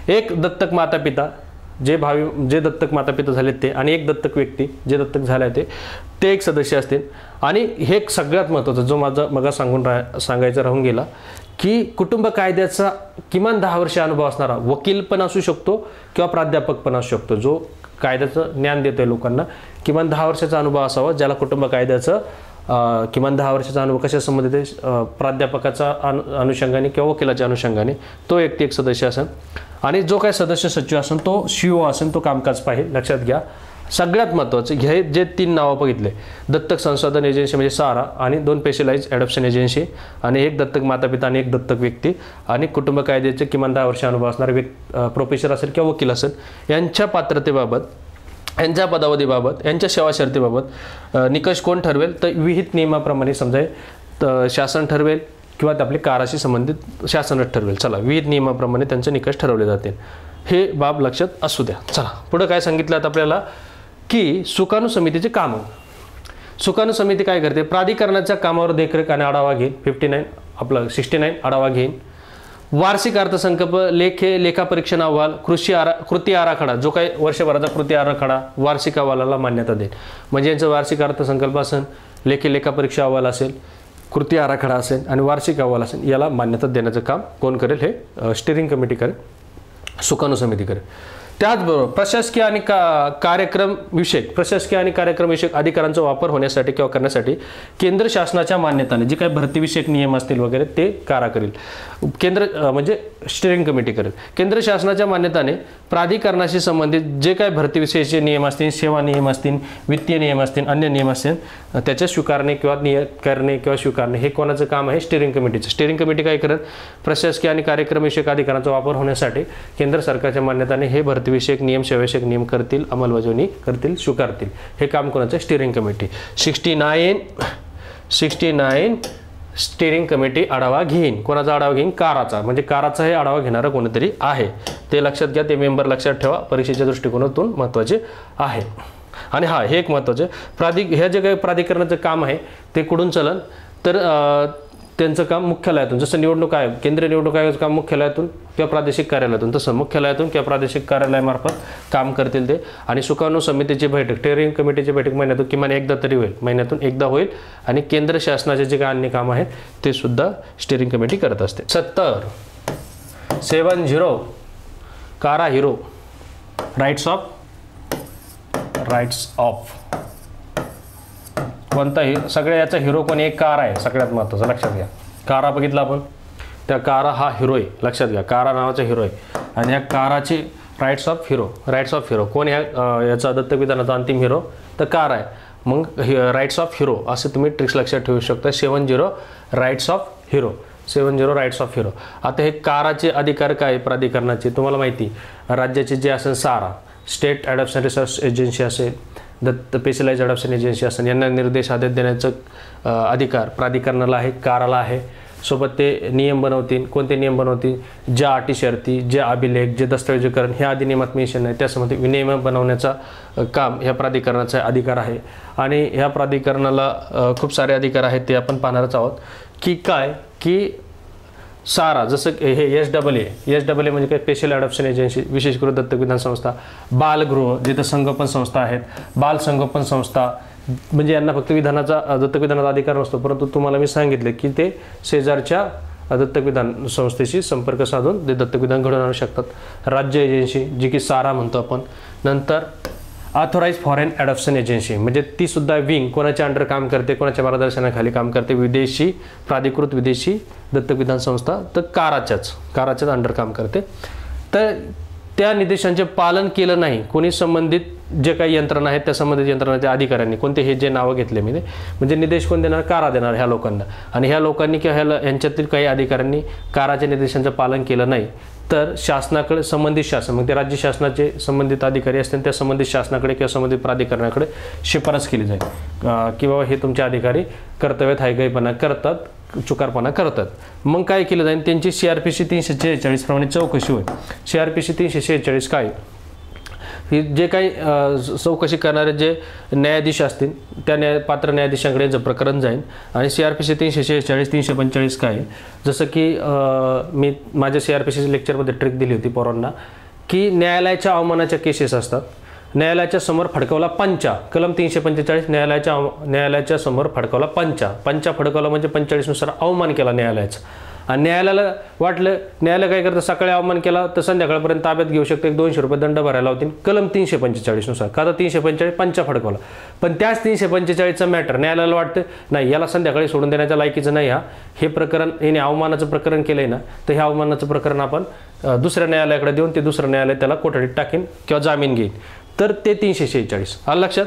एक दत्तक माता पिता, जे दत्तक माता पिता झालेत ते, आणि एक दत्तक व्यक्ती जे दत्तक झाले ते एक सदस्य असतील. आणि हे सगळ्यात महत्त्वाचं, जो माझा मग सांगायचं राहून गेला, की कुटुंब कायद्याचा किमान 10 वर्ष अनुभव असणारा वकील पण असू शकतो किंवा प्राध्यापक पण असू शकतो, जो कायद्याचं ज्ञान देतोय लोकांना. किमान 10 वर्षाचा अनुभव असावा, ज्याला कुटुंब कायद्याचं किमान 10 वर्षाचा अनुभव कशा संबंधित आहे? प्राध्यापकाचा अनुषंगाने किंवा वकिलाच्या अनुषंगाने, तो व्यक्ती एक सदस्य असेल. आणि जो काही सदस्य सचिव असेल तो CEO असेल, तो कामकाज पाहिजे. लक्षात घ्या. सगळ्यात महत्त्वाचं हे जे 3 नावं बघितले, दत्तक संशोधन एजन्सी म्हणजे सारा, आणि 2 स्पेशलाइज अडॉप्शन एजन्सी, आणि एक दत्तक माता पिता आणि एक दत्तक व्यक्ती, आणि कुटुंब कायद्याचे किमान 10 वर्ष अनुभव असणारे प्रोफेसर असेल किंवा वकील असेल, यांच्या पात्रतेबाबत यांच्या पदावधीबाबत, यांच्या सेवा शर्तीबाबत निकष कोण ठरवेल? तर विहित नियमाप्रमाणे समजा तर शासन ठरवेल किंवा ते आपली काराशी संबंधित शासनच ठरवेल. चला, विहित नियमाप्रमाणे त्यांचे निकष ठरवले जातील. हे बाब लक्षात असू द्या. चला पुढं काय सांगितलं आता आपल्याला की सुकाणू समितीचे कामं. सुकाणू समिती काय करते? प्राधिकरणाच्या कामावर देखरेख आणि आढावा घेईन. 69 आढावा घेईन. वार्षिक अर्थसंकल्प, लेखापरीक्षण अहवाल, कृती आराखडा, जो काही वर्षभराचा कृती आराखडा वार्षिक अहवालाला मान्यता देईल. म्हणजे यांचं वार्षिक अर्थसंकल्प असेल, लेखापरीक्षा अहवाल असेल, कृती आराखडा असेल आणि वार्षिक अहवाल असेल, याला मान्यता देण्याचं काम कोण करेल? हे स्टिअरिंग कमिटी करेल, सुकाणू समिती करेल. त्याचबरोबर प्रशासकीय आणि कार्यक्रम विषयक अधिकारांचा वापर होण्यासाठी किंवा करण्यासाठी केंद्र शासनाच्या मान्यताने जे काही भरतीविषयक नियम असतील वगैरे ते कारा करेल. म्हणजे स्टिअरिंग कमिटी करेल. केंद्र शासनाच्या मान्यताने प्राधिकरणाशी संबंधित जे काही भरतीविषयीचे नियम असतील, सेवा नियम असतील, वित्तीय नियम असतील, अन्य नियम असतील, त्याचे स्वीकारणे किंवा स्वीकारणे हे कोणाचं काम आहे? स्टिअरिंग कमिटीचं. स्टिअरिंग कमिटी काय करेल? प्रशासकीय आणि कार्यक्रम विषयक अधिकारांचा वापर होण्यासाठी केंद्र सरकारच्या मान्यताने हे भरतीविषयक नियम, सेवाविषयक नियम करतील, अंमलबजावणी करतील, स्वीकारतील. हे काम कोणाचं? Steering committee. 69 स्टिअरिंग कमिटी आढावा घेईन. कोणाचा आढावा घेईन? काराचा. म्हणजे काराचा हे आढावा घेणारं कोणीतरी आहे, ते लक्षात घ्या. ते मेंबर लक्षात ठेवा, परीक्षेच्या दृष्टिकोनातून महत्त्वाचे आहे. आणि हे एक महत्त्वाचं ह्या जे काही प्राधिकरणाचं काम आहे ते कुठून चलन? तर त्यांचं काम मुख्यालयातून. जसं निवडणूक आयोग, केंद्रीय निवडणूक आयोगाचं काम मुख्यालयातून किंवा प्रादेशिक कार्यालयातून, तसं मुख्यालयातून किंवा प्रादेशिक कार्यालयामार्फत काम करतील ते. आणि सुकाणू समितीची बैठक, स्टिअरिंग कमिटीची बैठक महिन्यातून किमान एकदा तरी होईल, महिन्यातून एकदा होईल. आणि केंद्र शासनाचे जे काही अन्य काम आहेत ते सुद्धा स्टिअरिंग कमिटी करत असते. 70 कारा हिरो, राईट्स ऑफ कोणताही सगळ्या याचा हिरो कोण? एक कार आहे, सगळ्यात महत्त्वाचं लक्षात घ्या. कारा बघितला आपण, त्या कारा हा हिरो आहे, लक्षात घ्या. कारा नावाचा हिरो आहे आणि या काराचे राईट्स ऑफ हिरो कोण? याचा दत्तक विधानाचा अंतिम हिरो तर कार आहे. मग राईट्स ऑफ हिरो असे तुम्ही ट्रिक्स लक्षात ठेवू शकता. 70 राईट्स ऑफ हिरो. आता हे काराचे अधिकार काय? प्राधिकरणाचे तुम्हाला माहिती, राज्याचे जे असेल सारा, स्टेट ॲडॉप्शन रिसर्च एजन्सी असेल, स्पेशलाइज ॲडॉप्शन एजन्सी असेल, यांना निर्देश आदेश देण्याचं अधिकार प्राधिकरणाला आहे, काराला आहे. सोबत ते नियम बनवतील. कोणते नियम बनवतील? ज्या अटी शर्ती, जे अभिलेख, जे दस्तऐवजीकरण हे अधिनियमात मेन्शन आहे त्यासंबंधी विनियम बनवण्याचा काम ह्या प्राधिकरणाचा अधिकार आहे. आणि ह्या प्राधिकरणाला खूप सारे अधिकार आहेत, ते आपण पाहणारच आहोत. की काय? की सारा, जसं हे SAA म्हणजे काय? स्पेशल ॲडॉप्शन एजन्सी, विशेषकृत दत्तक विधान संस्था, बालगृह जिथं संगोपन संस्था आहेत, बाल संगोपन संस्था, म्हणजे यांना फक्त दत्तक विधानाचा अधिकार नसतो, परंतु तुम्हाला मी सांगितले की ते शेजारच्या दत्तक विधान संस्थेशी संपर्क साधून ते दत्तक विधान घडवून आणू शकतात. राज्य एजन्सी जी की सारा म्हणतो आपण. नंतर ऑथोराइज फॉरेन ॲडॉप्शन एजन्सी, म्हणजे ती सुद्धा विंग कोणाच्या अंडर काम करते, कोणाच्या मार्गदर्शनाखाली काम करते? प्राधिकृत विदेशी दत्तक विधान संस्था, तर काराच्याच अंडर काम करते. तर त्या निर्देशांचे पालन केलं नाही कोणी, संबंधित जे काही यंत्रणा आहेत त्या संबंधित यंत्रणाच्या अधिकाऱ्यांनी, कोणते हे जे नावं घेतले मी, म्हणजे निर्देश कोण देणार? कारा देणार ह्या लोकांना. आणि ह्या लोकांनी किंवा यांच्यातील काही अधिकाऱ्यांनी काराच्या निर्देशांचं पालन केलं नाही तर शासनाकडे, संबंधित शासन, मग ते राज्य शासनाचे संबंधित अधिकारी असतील, त्या संबंधित शासनाकडे किंवा संबंधित प्राधिकरणाकडे शिफारस केली जाईल की बाबा हे तुमचे अधिकारी कर्तव्यात हायगईपणा करतात, चुकारपणा करतात. मग काय केलं जाईल? त्यांची CRPC 346 प्रमाणे चौकशी होईल. CRPC 346 काय? ही जे काही चौकशी करणारे जे न्यायाधीश असतील त्या पात्र न्यायाधीशांकडे याचं प्रकरण जाईल. आणि CRPC 346, 345 काय? जसं की मी माझ्या CRPCच्या लेक्चरमध्ये ट्रिक दिली होती पोरांना, की न्यायालयाच्या अवमानाच्या केसेस असतात, न्यायालयाच्या समोर फडकवला पंचा, कलम 345, न्यायालयाच्या समोर फडकवला पंचा फडकवला म्हणजे 45 नुसार अवमान केला न्यायालयाचा. आणि न्यायालयाला वाटलं, न्यायालय काय करतं? सकाळी अवमान केला तर संध्याकाळपर्यंत ताब्यात घेऊ शकते, 200 रुपये दंड भरायला होतील कलम 345 नुसार. का? तर 345 पंचा फडकवला. पण त्याच 345चा मॅटर न्यायालयाला वाटतं नाही, याला संध्याकाळी सोडून देण्याच्या लायकीचं नाही, हे प्रकरण, याने अवमानाचं प्रकरण केलंय ना, तर हे अवमानाचं प्रकरण आपण दुसऱ्या न्यायालयाकडे देऊन ते दुसरं न्यायालय त्याला कोठडीत टाकेन किंवा जामीन घेईन. तर ते 346 आलं लक्षात.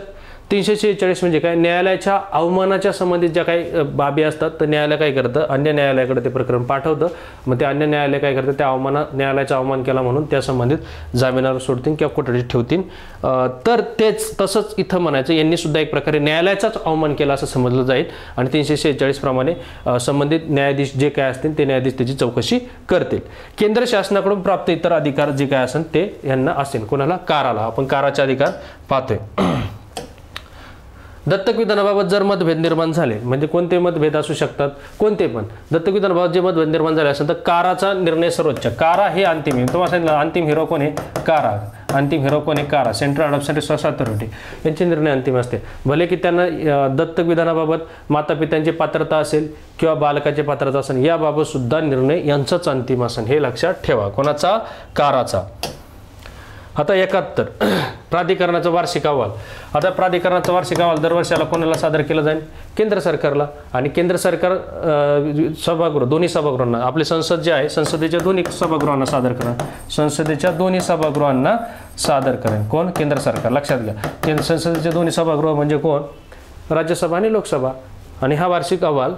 346 म्हणजे काय, न्यायालयाच्या अवमानाच्या संबंधित ज्या काही बाबी असतात तर न्यायालय काय करतं, अन्य न्यायालयाकडे ते प्रकरण पाठवतं. मग ते अन्य न्यायालय काय करतं, त्या न्यायालयाचा अवमान केला म्हणून त्या संबंधित जामिनावर सोडतील किंवा कोठडीत ठेवतील. तर तेच तसंच इथं म्हणायचं, यांनी सुद्धा एक प्रकारे न्यायालयाचाच अवमान केला असं समजलं जाईल. आणि 346 प्रमाणे संबंधित न्यायाधीश जे काय असतील ते न्यायाधीश त्याची चौकशी करतील. केंद्र शासनाकडून प्राप्त इतर अधिकार जे काय असेल ते यांना असेल. कोणाला, काराला. आपण काराचे अधिकार पाहतोय. दत्तक विधानाबाबत जर मतभेद निर्माण झाले, म्हणजे कोणते मतभेद असू शकतात, कोणते पण दत्तक विधानाबाबत जे मतभेद निर्माण झाले असेल तर काराचा निर्णय सर्वोच्च. कारा हे अंतिम आहे. तुम्हाला सांगितलं अंतिम हिरो कोण आहे, कारा. अंतिम हिरो कोण आहे, कारा. सेंट्रल अडॉप्शन सोर्स अथॉरिटी यांचे निर्णय अंतिम असते. भले की त्यांना दत्तक विधानाबाबत माता पित्यांची पात्रता असेल किंवा बालकाची पात्रता असेल, याबाबत सुद्धा निर्णय यांचाच अंतिम असेल. हे लक्षात ठेवा. कोणाचा, काराचा. आता 71 प्राधिकरणाचा वार्षिक अहवाल. आता प्राधिकरणाचा वार्षिक अहवाल दरवर्षाला कोणाला सादर केला जाईल, केंद्र सरकारला. आणि केंद्र सरकार सभागृह, दोन्ही सभागृहांना, आपले संसद जे आहे संसदेच्या दोन्ही सभागृहांना सादर करा. संसदेच्या दोन्ही सभागृहांना सादर करेल कोण, केंद्र सरकार. लक्षात घ्या, संसदेचे दोन्ही सभागृह म्हणजे कोण, राज्यसभा आणि लोकसभा. आणि हा वार्षिक अहवाल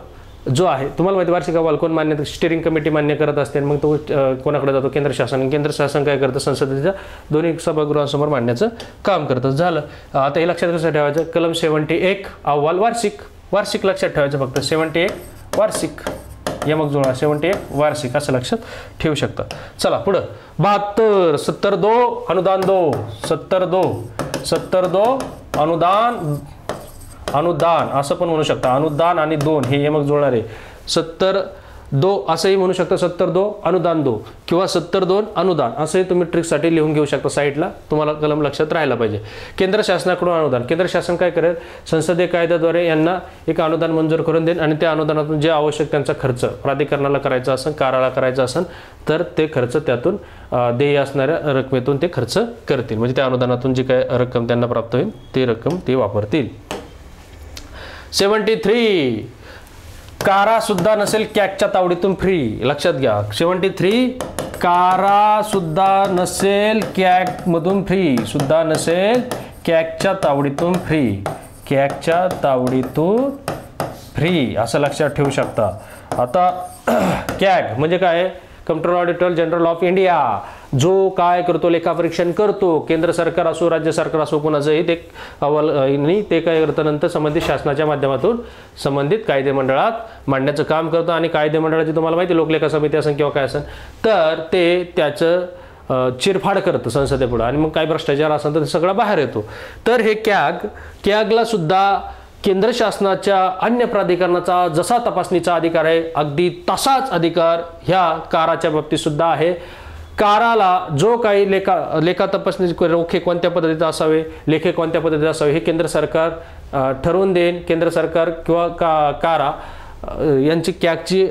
जो आहे, तुम्हाला माहिती वार्षिक अहवाल कोण मान्य, स्टिअरिंग कमिटी मान्य करत असते. मग तो कोणाकडे जातो, केंद्र शासन. केंद्र शासन काय करतं, संसदेच्या दोन्ही सभागृहांसमोर मांडण्याचं काम करतं. झालं. आता हे लक्षात कसं ठेवायचं, कलम 71 अहवाल वार्षिक. वार्षिक लक्षात ठेवायचं फक्त. 71 वार्षिक. यमक जोडा, 71 वार्षिक असं लक्षात ठेवू शकता. चला पुढं. 72 72 अनुदान 2. 72 अनुदान, अनुदान असं पण म्हणू शकता. अनुदान आणि 2 हे यमक जुळणार आहे. 72 असंही म्हणू शकता. 72 अनुदान 2 किंवा 72 अनुदान असंही तुम्ही ट्रिकसाठी लिहून घेऊ शकता साईडला. तुम्हाला कलम लक्षात राहायला पाहिजे. केंद्र शासनाकडून अनुदान. केंद्र शासन काय करेल, संसदीय कायद्याद्वारे यांना एक अनुदान मंजूर करून देईल आणि त्या अनुदानातून जे आवश्यक त्यांचा खर्च प्राधिकरणाला करायचा असेल, काराला करायचा असेल तर ते खर्च त्यातून देय असणाऱ्या रकमेतून ते खर्च करतील. म्हणजे त्या अनुदानातून जी काय रक्कम त्यांना प्राप्त होईल ती रक्कम ते वापरतील. 73 कारा सुद्धा नसेल कॅगच्या तावडीतून फ्री. लक्षात घ्या. 73 कारा सुद्धा नसेल कॅग मधून फ्री. सुद्धा नसेल कॅगच्या तावडीतून फ्री. कॅगच्या तावडीतून फ्री असं लक्षात ठेवू शकता. आता कॅग म्हणजे काय, control auditor general of India, जो काय करतो, लेखापरीक्षण करतो. केंद्र सरकार असो, राज्य सरकार असो, कोणाचंही ते अहवाल ते काय करतं, नंतर संबंधित शासनाच्या माध्यमातून संबंधित कायदेमंडळात मांडण्याचं काम करतं. आणि कायदेमंडळाची तुम्हाला माहिती, लोकलेखा समिती असेल किंवा काय असेल तर ते त्याचं चिरफाड करतं संसदेपुढं. आणि मग काय भ्रष्टाचार असेल तर ते सगळं बाहेर येतो. तर हे कॅगला सुद्धा केंद्र शासनाच्या अन्य प्राधिकरणाचा जसा तपासणीचा अधिकार आहे अगदी तसाच अधिकार ह्या काराच्या बाबतीत सुद्धा आहे. काराला जो काही लेखा तपासणी रोखे कोणत्या पद्धतीत असावे, लेखे कोणत्या पद्धतीत असावे हे केंद्र सरकार ठरवून देईन. केंद्र सरकार किंवा कारा यांची कॅगची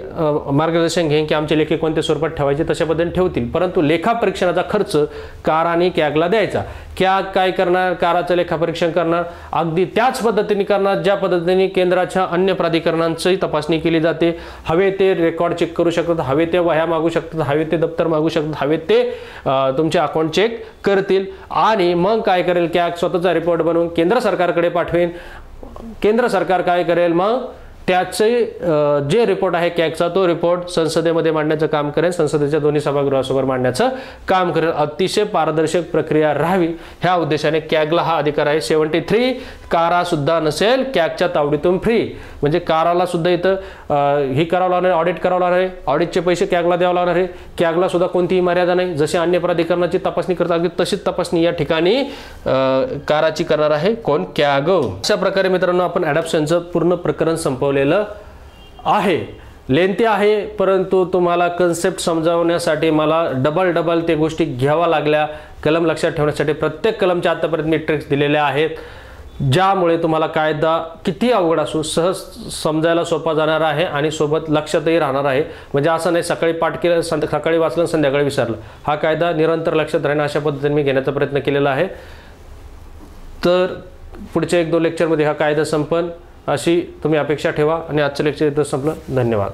मार्गदर्शन घेईन की आमचे लेखे कोणत्या स्वरूपात ठेवायचे, तशा पद्धतीने ठेवतील. परंतु लेखापरीक्षणाचा खर्च काराने कॅगला द्यायचा. कॅग काय करणार, काराचं लेखापरीक्षण करणार, अगदी त्याच पद्धतीने करणार ज्या पद्धतीने केंद्राच्या अन्य प्राधिकरणांची तपासणी केली जाते. हवे ते रेकॉर्ड चेक करू शकतात, हवे ते वह्या मागू शकतात, हवे ते दप्तर मागू शकतात, हवे ते तुमचे अकाउंट चेक करतील. आणि मग काय करेल, कॅग स्वतःचा रिपोर्ट बनवून केंद्र सरकारकडे पाठवेल. केंद्र सरकार काय करेल, मग त्याचे जे रिपोर्ट आहे कॅगचा तो रिपोर्ट संसदेमध्ये मांडण्याचं काम करेल, संसदेच्या दोन्ही सभागृहासमोर मांडण्याचं काम करेल. अतिशय पारदर्शक प्रक्रिया राहावी ह्या उद्देशाने कॅगला हा अधिकार आहे. 73 कारा सुद्धा नसेल कॅगच्या तावडीतून फ्री. म्हणजे काराला सुद्धा इथं ही करावं लागणार, ऑडिट करावं लागणार आहे, ऑडिटचे पैसे कॅगला द्यावं लागणार आहे. कॅगला सुद्धा कोणतीही मर्यादा नाही. जसे अन्य प्राधिकरणाची तपासणी करतात अगदी तशीच तपासणी या ठिकाणी काराची करणार आहे कोण, कॅग. अशा प्रकारे मित्रांनो आपण अडॉप्शनचं पूर्ण प्रकरण संपवलेलं आहे. लेंथी आहे परंतु तुम्हाला कन्सेप्ट समजावण्यासाठी मला डबल ते गोष्टी घ्यावा लागल्या. कलम लक्षात ठेवण्यासाठी प्रत्येक कलमच्या आतापर्यंत मी ट्रिक्स दिलेल्या आहेत, ज्यामुळे तुम्हाला कायदा किती अवघड असो सहज समजायला सोपा जाणार आहे आणि सोबत लक्षातही राहणार आहे. म्हणजे असं नाही सकाळी पाठ केलं, सकाळी वाचलं, संध्याकाळी विसरलं. हा कायदा निरंतर लक्षात राहणं अशा पद्धतीने मी घेण्याचा प्रयत्न केलेला आहे. तर पुढच्या 1-2 लेक्चरमध्ये हा कायदा संपन अशी तुम्ही अपेक्षा ठेवा. आणि आजचं लेक्चर इथं संपलं. धन्यवाद.